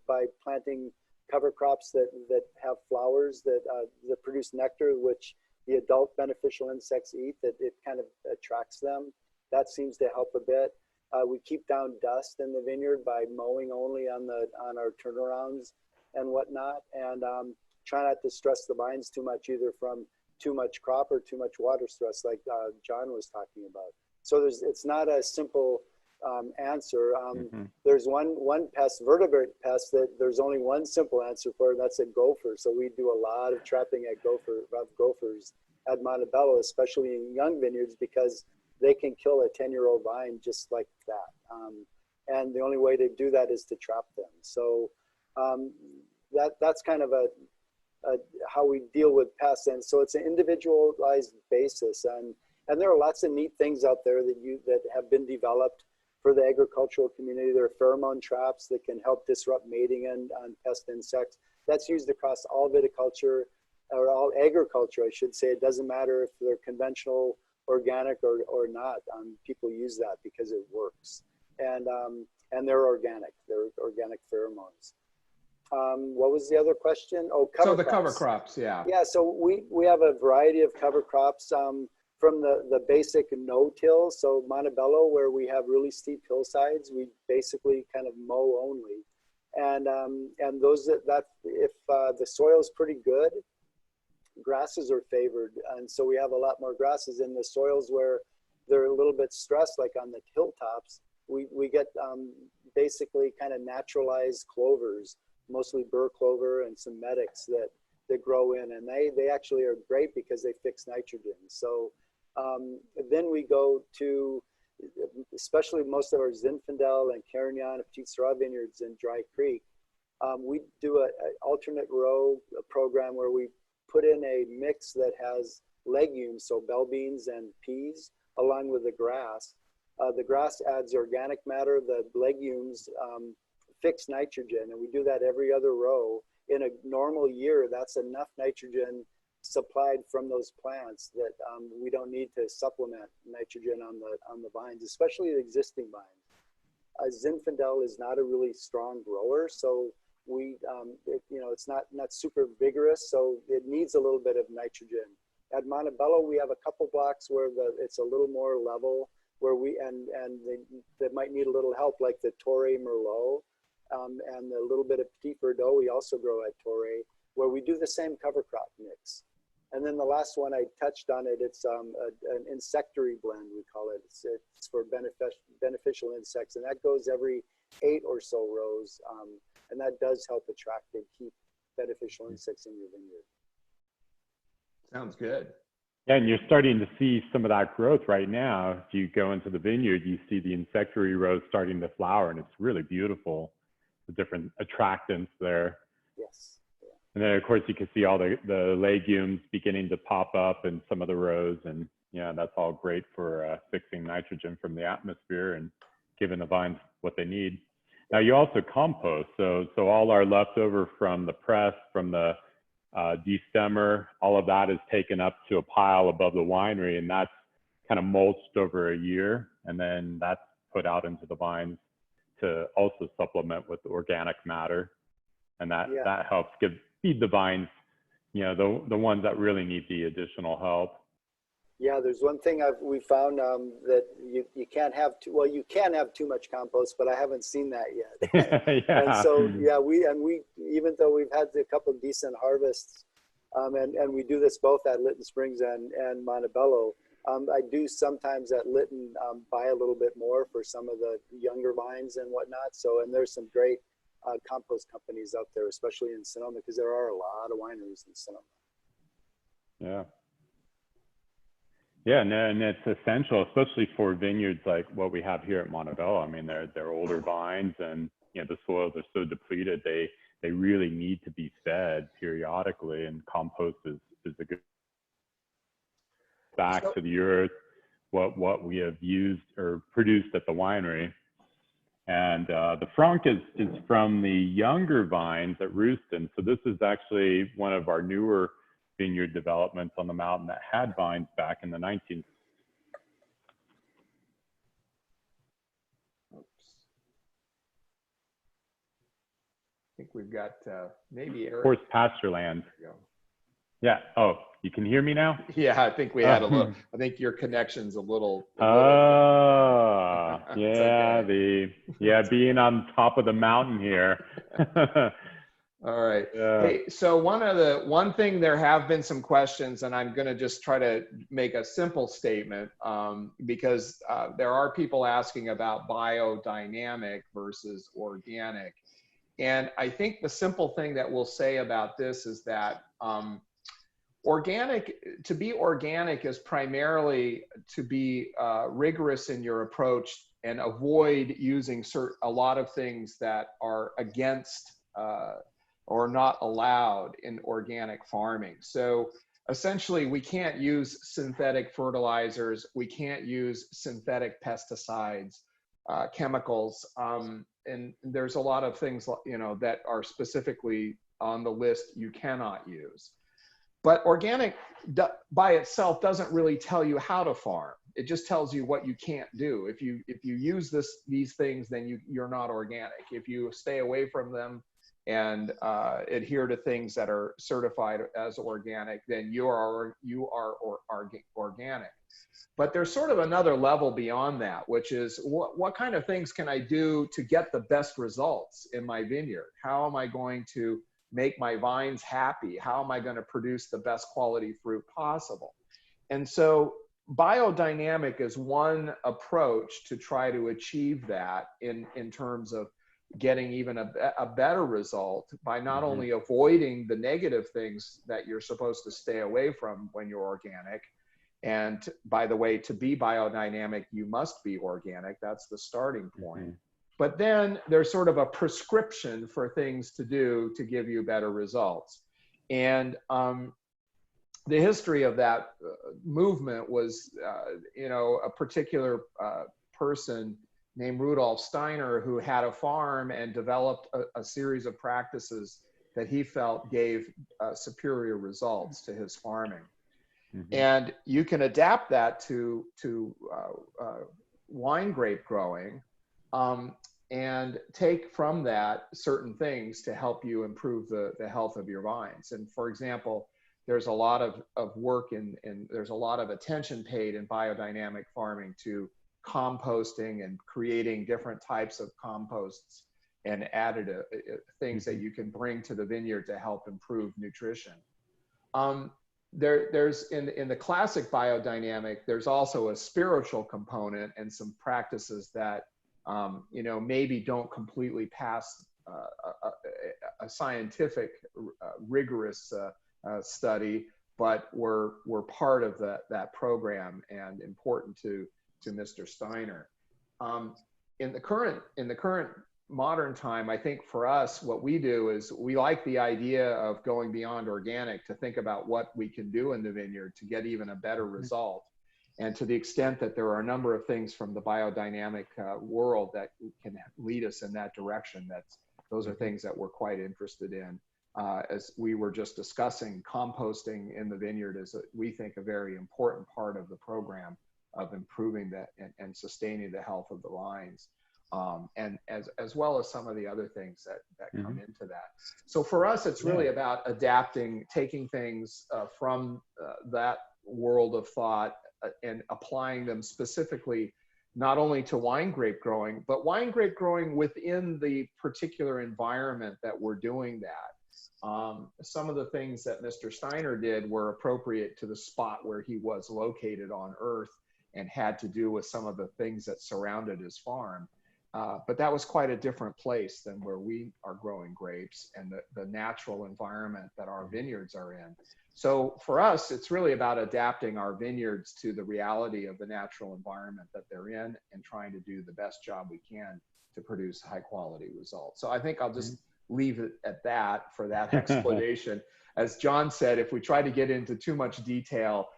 by planting cover crops that have flowers that produce nectar, which the adult beneficial insects eat, that it kind of attracts them. That seems to help a bit. We keep down dust in the vineyard by mowing only on our turnarounds and whatnot, and try not to stress the vines too much, either from too much crop or too much water stress, like John was talking about. So it's not a simple answer. There's one pest, vertebrate pest, that there's only one simple answer for, and that's a gopher. So we do a lot of trapping at gophers at Montebello, especially in young vineyards, because they can kill a 10-year-old vine just like that. And the only way to do that is to trap them. So that's kind of how we deal with pests. And so it's an individualized basis. And there are lots of neat things out there that have been developed for the agricultural community. There are pheromone traps that can help disrupt mating on pest insects. That's used across all viticulture, or all agriculture, I should say. It doesn't matter if they're conventional, organic, or not. People use that because it works. And they're organic. They're organic pheromones. What was the other question? Oh, cover So the crops. cover crops, yeah. Yeah, so we have a variety of cover crops from the basic no-till. So Montebello, where we have really steep hillsides, we basically kind of mow only. And those that if the soil's pretty good, grasses are favored. And so we have a lot more grasses in the soils where they're a little bit stressed, like on the hilltops. We get basically kind of naturalized clovers, mostly burr clover and some medics that grow in, and they actually are great because they fix nitrogen. So then we go to, especially most of our Zinfandel and Carignan and Petite Syrah vineyards in Dry Creek, we do an alternate row program where we put in a mix that has legumes, so bell beans and peas, along with the grass. The grass adds organic matter, the legumes fix nitrogen, and we do that every other row. In a normal year, that's enough nitrogen supplied from those plants that we don't need to supplement nitrogen on the vines, especially the existing vines. Zinfandel is not a really strong grower, so it's not super vigorous, so it needs a little bit of nitrogen. At Montebello, we have a couple blocks where it's a little more level, where they might need a little help, like the Torre Merlot and a little bit of Petit Verdot we also grow at Torre, where we do the same cover crop mix. And then the last one, I touched on it, it's an insectary blend, we call it. It's for beneficial insects, and that goes every 8 or so rows, and that does help attract and keep beneficial insects in your vineyard. Sounds good. Yeah, and you're starting to see some of that growth right now. If you go into the vineyard, you see the insectary rows starting to flower, and it's really beautiful, the different attractants there. Yes. Yeah. And then, of course, you can see all the legumes beginning to pop up in some of the rows, and yeah, that's all great for fixing nitrogen from the atmosphere and giving the vines what they need. Now, you also compost, so all our leftover from the press, from the destemmer, all of that is taken up to a pile above the winery, and that's kind of mulched over a year, and then that's put out into the vines to also supplement with organic matter, and that helps feed the vines, the ones that really need the additional help. Yeah, there's one thing we found that you can't have you can have too much compost, but I haven't seen that yet. Yeah. And so we even though we've had a couple of decent harvests, and we do this both at Lytton Springs and Montebello. I do sometimes at Lytton buy a little bit more for some of the younger vines and whatnot. So, and there's some great compost companies out there, especially in Sonoma, because there are a lot of wineries in Sonoma. Yeah. Yeah, and it's essential, especially for vineyards like what we have here at Montebello. I mean, they're older vines, and the soils are so depleted. They really need to be fed periodically, and compost is a good back to the earth what we have used or produced at the winery. And the Franc is from the younger vines at Rousten. So this is actually one of our newer vineyard developments on the mountain that had vines back in the 19th. Oops. I think we've got maybe Eric. Horse pasture land. There you go. Yeah. Oh, you can hear me now? Yeah, I think we had a little. I think your connection's a little. Oh, yeah. Okay. Being on top of the mountain here. All right. Hey, so one thing, there have been some questions, and I'm going to just try to make a simple statement because there are people asking about biodynamic versus organic. And I think the simple thing that we'll say about this is that to be organic is primarily to be rigorous in your approach and avoid using a lot of things that are against or not allowed in organic farming. So essentially, we can't use synthetic fertilizers, we can't use synthetic pesticides, chemicals, and there's a lot of things that are specifically on the list you cannot use. But organic by itself doesn't really tell you how to farm. It just tells you what you can't do. If you use these things, then you're not organic. If you stay away from them, and adhere to things that are certified as organic, then you are organic. But there's sort of another level beyond that, which is what kind of things can I do to get the best results in my vineyard? How am I going to make my vines happy? How am I going to produce the best quality fruit possible? And so biodynamic is one approach to try to achieve that in terms of getting even a better result by not only avoiding the negative things that you're supposed to stay away from when you're organic. And by the way, to be biodynamic, you must be organic. That's the starting point. But then there's sort of a prescription for things to do to give you better results. And the history of that movement was, a particular person named Rudolf Steiner, who had a farm and developed a series of practices that he felt gave superior results to his farming. And you can adapt that to wine grape growing and take from that certain things to help you improve the health of your vines. And for example, there's a lot of work and there's a lot of attention paid in biodynamic farming to composting and creating different types of composts and additive things that you can bring to the vineyard to help improve nutrition. There's in the classic biodynamic, there's also a spiritual component and some practices that maybe don't completely pass a scientific rigorous study, but were part of that program and important to Mr. Steiner. In the current modern time, I think for us, what we do is we like the idea of going beyond organic to think about what we can do in the vineyard to get even a better result. And to the extent that there are a number of things from the biodynamic world that can lead us in that direction, those are things that we're quite interested in. As we were just discussing, composting in the vineyard is, we think, a very important part of the program of improving that and sustaining the health of the vines. And as well as some of the other things that come into that. So for us, it's really about adapting, taking things from that world of thought and applying them specifically, not only to wine grape growing, but wine grape growing within the particular environment that we're doing that. Some of the things that Mr. Steiner did were appropriate to the spot where he was located on Earth and had to do with some of the things that surrounded his farm. But that was quite a different place than where we are growing grapes and the natural environment that our vineyards are in. So for us, it's really about adapting our vineyards to the reality of the natural environment that they're in and trying to do the best job we can to produce high quality results. So I think I'll just leave it at that for that explanation. As John said, if we try to get into too much detail,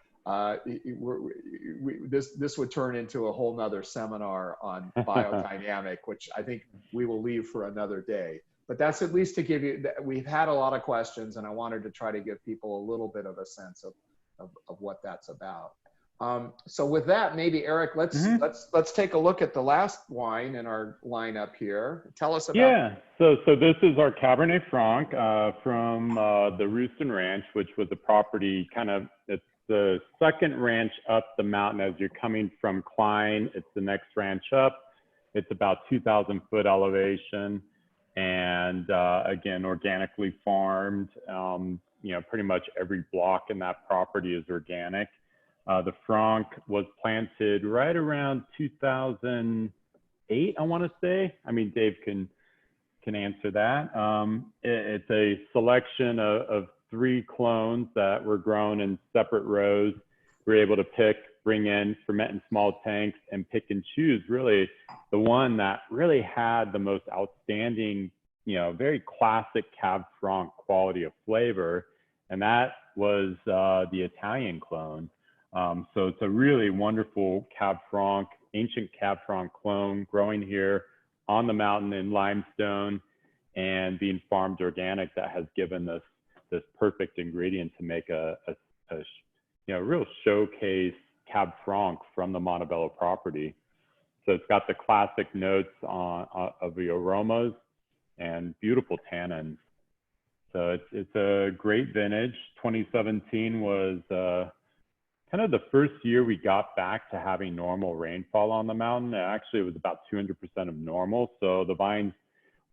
this would turn into a whole nother seminar on biodynamic, which I think we will leave for another day. But that's at least to give you, we've had a lot of questions and I wanted to try to give people a little bit of a sense of what that's about. So with that, maybe Eric, let's take a look at the last wine in our lineup here. Tell us about. Yeah, so this is our Cabernet Franc from the Rousten Ranch, which was a property it's the second ranch up the mountain as you're coming from Klein. It's the next ranch up. It's about 2,000 foot elevation, and again, organically farmed. Pretty much every block in that property is organic. The Franc was planted right around 2008, I want to say. I mean, Dave can answer that. It's a selection of 3 clones that were grown in separate rows. We were able to bring in, ferment in small tanks, and pick and choose really the one that really had the most outstanding, very classic Cab Franc quality of flavor, and that was the Italian clone. So it's a really wonderful Cab Franc, ancient Cab Franc clone growing here on the mountain in limestone and being farmed organic that has given this perfect ingredient to make a real showcase Cab Franc from the Montebello property. So it's got the classic notes of the aromas, and beautiful tannins. So it's a great vintage. 2017 was kind of the first year we got back to having normal rainfall on the mountain. Actually, it was about 200% of normal. So the vines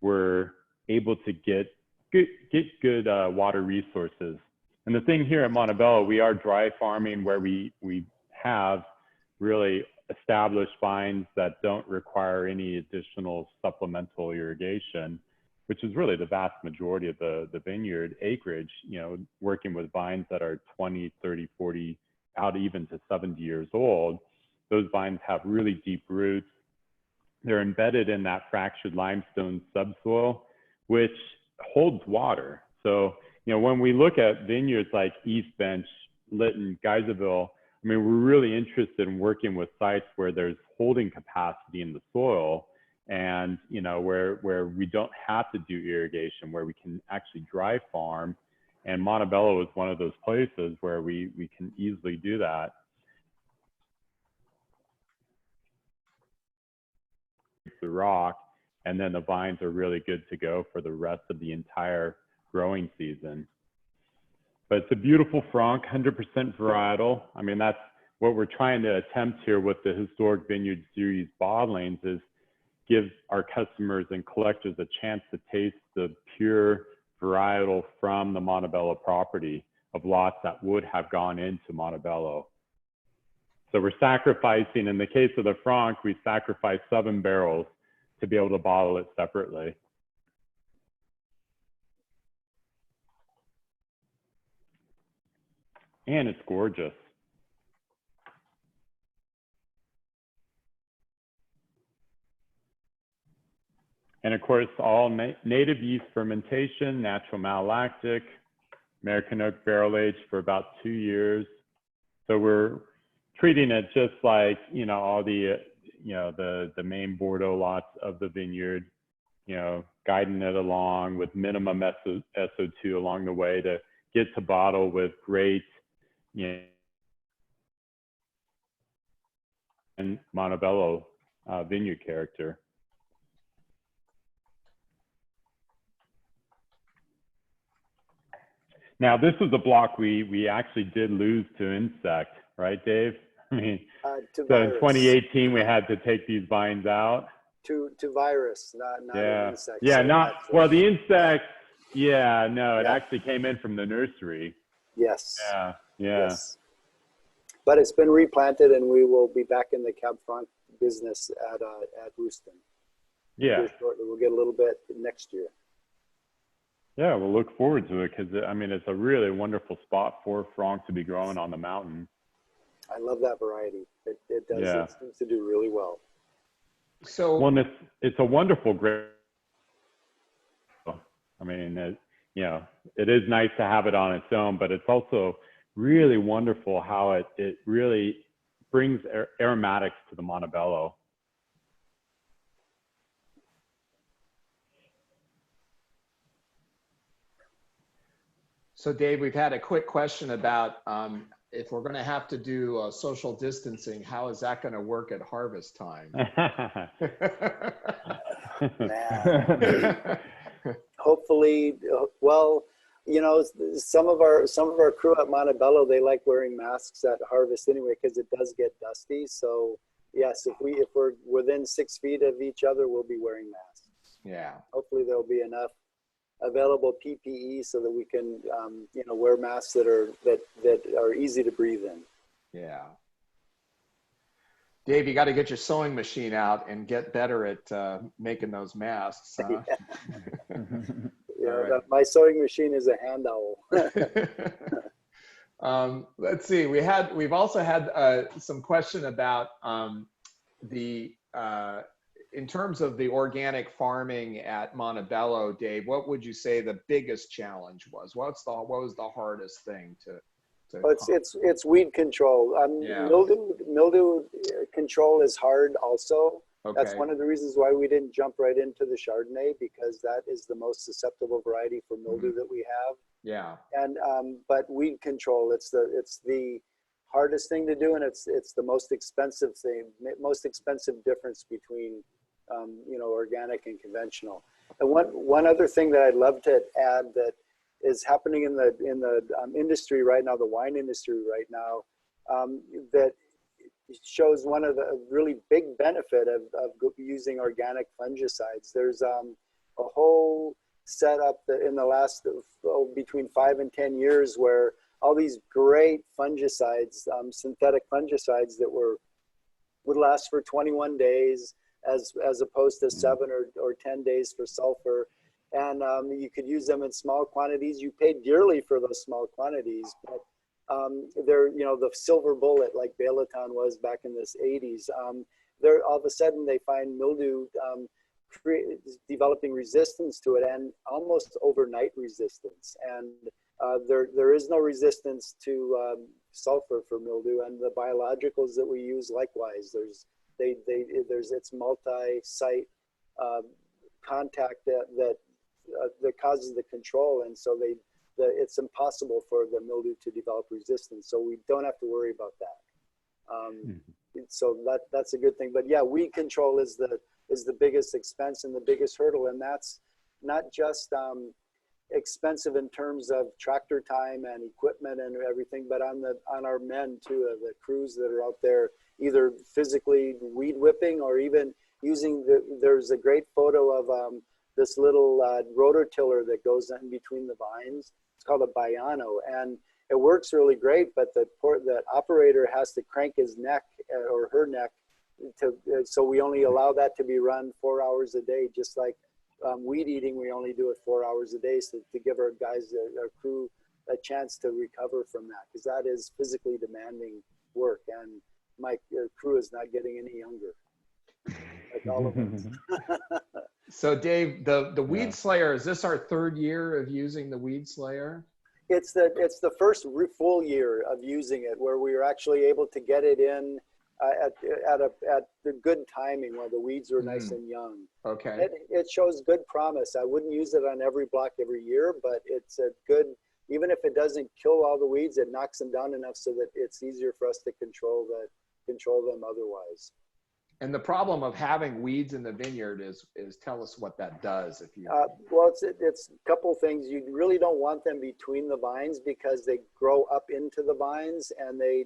were able to get good water resources. And the thing here at Montebello, we are dry farming where we have really established vines that don't require any additional supplemental irrigation, which is really the vast majority of the vineyard acreage, you know, working with vines that are 20, 30, 40, out even to 70 years old. Those vines have really deep roots. They're embedded in that fractured limestone subsoil, which holds water. So, you know, when we look at vineyards like East Bench, Lytton, Geyserville, I mean, we're really interested in working with sites where there's holding capacity in the soil, and, you know, where we don't have to do irrigation, where we can actually dry farm. And Montebello is one of those places where we can easily do that. The rock, and then the vines are really good to go for the rest of the entire growing season. But it's a beautiful Franc, 100% varietal. I mean, that's what we're trying to attempt here with the Historic Vineyard Series bottlings, is give our customers and collectors a chance to taste the pure varietal from the Montebello property of lots that would have gone into Montebello. So we're sacrificing, in the case of the Franc, we sacrificed 7 barrels to be able to bottle it separately. And it's gorgeous. And of course, all native yeast fermentation, natural malolactic, American oak barrel aged for about 2 years. So we're treating it just like, you know, all the, you know, the main Bordeaux lots of the vineyard, you know, guiding it along with minimum SO2 along the way to get to bottle with great, you know, and Montebello vineyard character. Now, this was a block we actually did lose to insect, right, Dave? I mean, so in 2018, we had to take these vines out. To virus, not yeah. insects. Yeah, so not, well, the insects, yeah, no, it actually came in from the nursery. Yes. Yeah, yeah. Yes. But it's been replanted, and we will be back in the Cab Franc business at Rousten. Yeah. We'll get a little bit next year. Yeah, we'll look forward to it, because, I mean, it's a really wonderful spot for Franc to be growing on the mountain. I love that variety. It does. Yeah. It seems to do really well. So, well, it's a wonderful grape. I mean, you know, it is nice to have it on its own, but it's also really wonderful how it really brings aromatics to the Montebello. So Dave, we've had a quick question about if we're going to have to do social distancing, how is that going to work at harvest time? Hopefully, well, you know, some of our crew at Montebello, they like wearing masks at harvest anyway, because it does get dusty. So yes, if we're within 6 feet of each other, we'll be wearing masks. Yeah. Hopefully there'll be enough available PPE so that we can, you know, wear masks that are easy to breathe in. Yeah. Dave, you got to get your sewing machine out and get better at making those masks. Huh? Yeah, right. my sewing machine is a hand owl. Let's see. We've also had some question about in terms of the organic farming at Montebello, Dave. What would you say the biggest challenge was? What was the hardest thing to well, it's weed control. Yeah. Mildew control is hard also. Okay. That's one of the reasons why we didn't jump right into the Chardonnay, because that is the most susceptible variety for mildew that we have. Yeah. And but weed control, it's the hardest thing to do, and it's the most expensive thing, most expensive difference between you know, organic and conventional. And one other thing that I'd love to add that is happening in the industry right now, the wine industry right now, that shows one of the really big benefit of using organic fungicides. There's a whole setup that in the last between 5 and 10 years where all these great fungicides, synthetic fungicides that would last for 21 days as opposed to 7 or 10 days for sulfur. And you could use them in small quantities. You pay dearly for those small quantities, but they're, you know, the silver bullet like Balaton was back in the 80s. They're all of a sudden they find mildew developing resistance to it, and almost overnight resistance. And there is no resistance to sulfur for mildew, and the biologicals that we use likewise. It's multi-site contact that causes the control, and so it's impossible for the mildew to develop resistance. So we don't have to worry about that. So that's a good thing. But yeah, weed control is the biggest expense and the biggest hurdle, and that's not just expensive in terms of tractor time and equipment and everything, but on our men too, the crews that are out there either physically weed whipping or even using there's a great photo of this little rototiller that goes in between the vines. It's called a Biano, and it works really great, but the operator has to crank his neck or her neck so we only allow that to be run 4 hours a day, just like weed eating, we only do it 4 hours a day, so to give our guys, our crew, a chance to recover from that, because that is physically demanding work, and my crew is not getting any younger, like all of us. So Dave, the Weed Slayer, is this our 3rd year of using the Weed Slayer? It's the first full year of using it, where we were actually able to get it in at the good timing while the weeds were nice and young. Okay. It shows good promise. I wouldn't use it on every block every year, but it's a good, even if it doesn't kill all the weeds, it knocks them down enough so that it's easier for us to control them otherwise. And the problem of having weeds in the vineyard is tell us what that does. If you well, it's a couple things. You really don't want them between the vines because they grow up into the vines, and they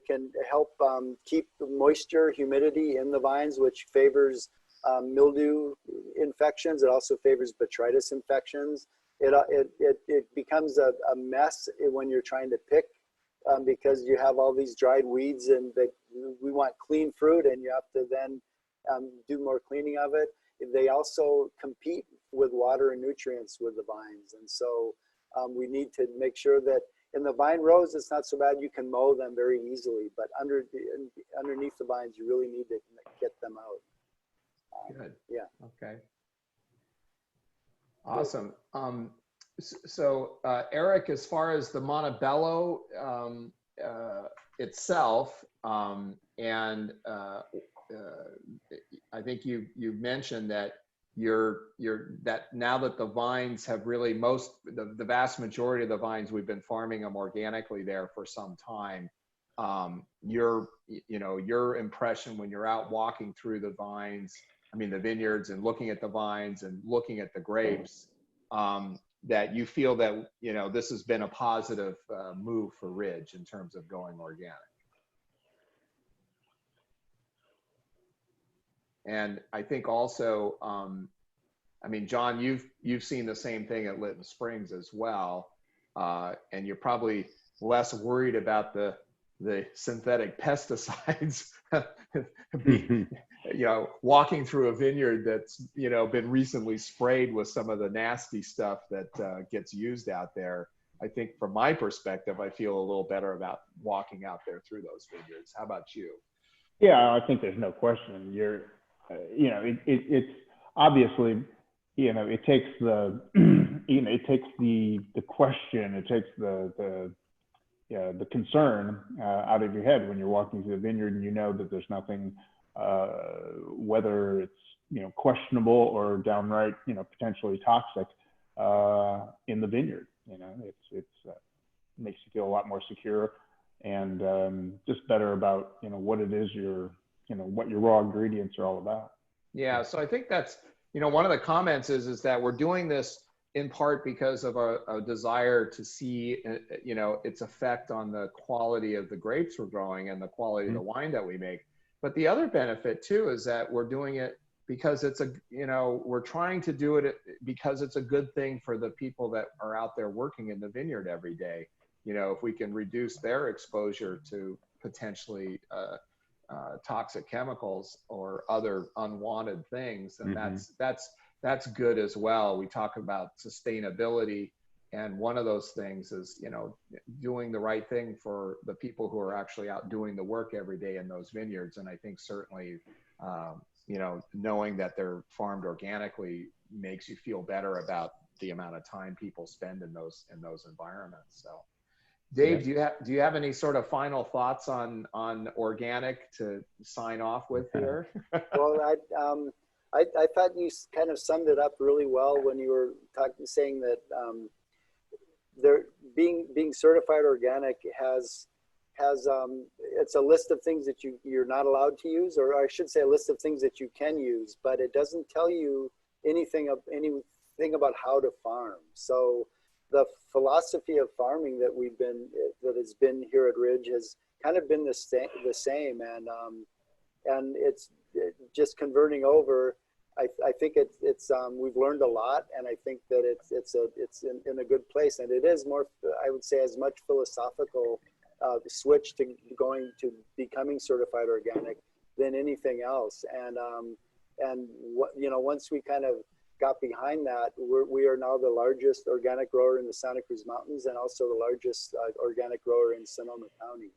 can help keep the moisture, humidity in the vines, which favors mildew infections. It also favors botrytis infections. It becomes a mess when you're trying to pick because you have all these dried weeds, and we want clean fruit, and you have to then do more cleaning of it. They also compete with water and nutrients with the vines, and so we need to make sure that in the vine rows, it's not so bad. You can mow them very easily, but underneath the vines, you really need to get them out. Good. Yeah. Okay. Awesome. So Eric, as far as the Montebello itself, and I think you mentioned that that now that the vines have really the vast majority of the vines, we've been farming them organically there for some time. Your impression when you're out walking through the vines, I mean the vineyards, and looking at the vines and looking at the grapes, that you feel that this has been a positive move for Ridge in terms of going organic. And I think also, I mean, John, you've seen the same thing at Lytton Springs as well, and you're probably less worried about the synthetic pesticides, walking through a vineyard that's been recently sprayed with some of the nasty stuff that gets used out there. I think from my perspective, I feel a little better about walking out there through those vineyards. How about you? Yeah, I think there's no question. It's obviously, it takes the, it takes the question, it takes the concern out of your head when you're walking through the vineyard and you know that there's nothing, whether it's, questionable or downright, potentially toxic in the vineyard. It makes you feel a lot more secure and just better about, what it is what your raw ingredients are all about. Yeah, so I think that's, you know, one of the comments is that we're doing this in part because of a desire to see, you know, its effect on the quality of the grapes we're growing and the quality of the wine that we make. But the other benefit too is that we're doing it because it's a, you know, we're trying to do it because it's a good thing for the people that are out there working in the vineyard every day. You know, if we can reduce their exposure to potentially toxic chemicals or other unwanted things, and that's good as well. We talk about sustainability, and one of those things is, you know, doing the right thing for the people who are actually out doing the work every day in those vineyards. And I think certainly, you know, knowing that they're farmed organically makes you feel better about the amount of time people spend in those environments. So, Dave, do you have any sort of final thoughts on organic to sign off with here? Well, I thought you kind of summed it up really well when you were saying that being certified organic has it's a list of things that you're not allowed to use, or I should say a list of things that you can use, but it doesn't tell you anything about how to farm. So the philosophy of farming that has been here at Ridge has kind of been the same, and it's just converting over. I think we've learned a lot, and I think that it's in a good place, and it is more, I would say, as much philosophical switch to going to becoming certified organic than anything else. And what, you know, once we kind of got behind that, we are now the largest organic grower in the Santa Cruz Mountains, and also the largest organic grower in Sonoma County.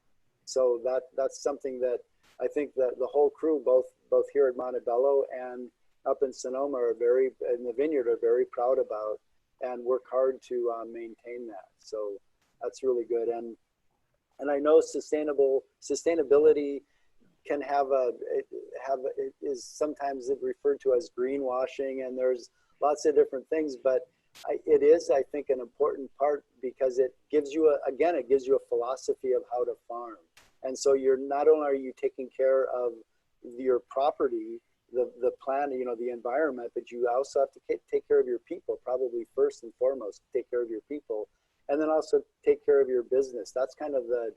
So that's something that I think that the whole crew, both here at Montebello and up in Sonoma, in the vineyard, are very proud about, and work hard to maintain that. So that's really good. And I know sustainability can is sometimes referred to as greenwashing, and there's lots of different things, but it is, I think, an important part, because it gives you a philosophy of how to farm. And so not only are you taking care of your property, the plant, you know, the environment, but you also have to take care of your people, probably first and foremost, take care of your people, and then also take care of your business. That's kind of the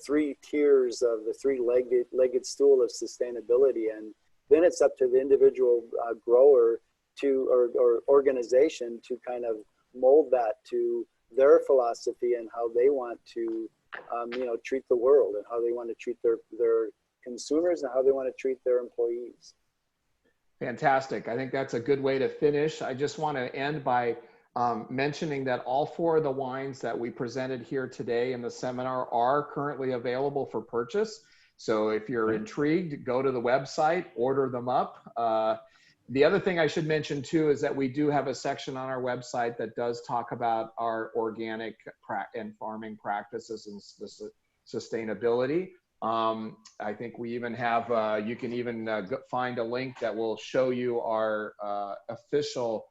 three tiers of the three-legged stool of sustainability. And then it's up to the individual grower or organization to kind of mold that to their philosophy and how they want to you know, treat the world, and how they want to treat their consumers, and how they want to treat their employees. Fantastic. I think that's a good way to finish. I just want to end by mentioning that all four of the wines that we presented here today in the seminar are currently available for purchase. So if you're intrigued, go to the website, order them up. The other thing I should mention too is that we do have a section on our website that does talk about our organic and farming practices and sustainability. I think we even have, you can even find a link that will show you our official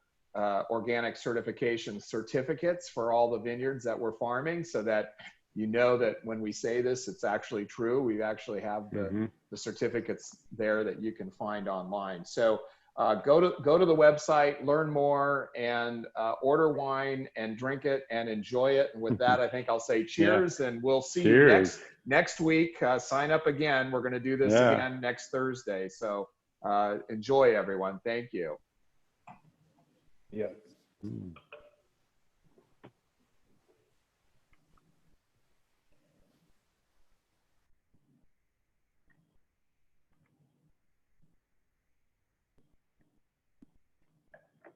organic certification certificates for all the vineyards that we're farming, so that you know that when we say this, it's actually true. We actually have the certificates there that you can find online. So go to the website, learn more, and order wine and drink it and enjoy it. And with that, I think I'll say cheers, and we'll see you next week. Sign up again. We're going to do this again next Thursday. So enjoy, everyone. Thank you. Yeah.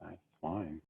Nice wine.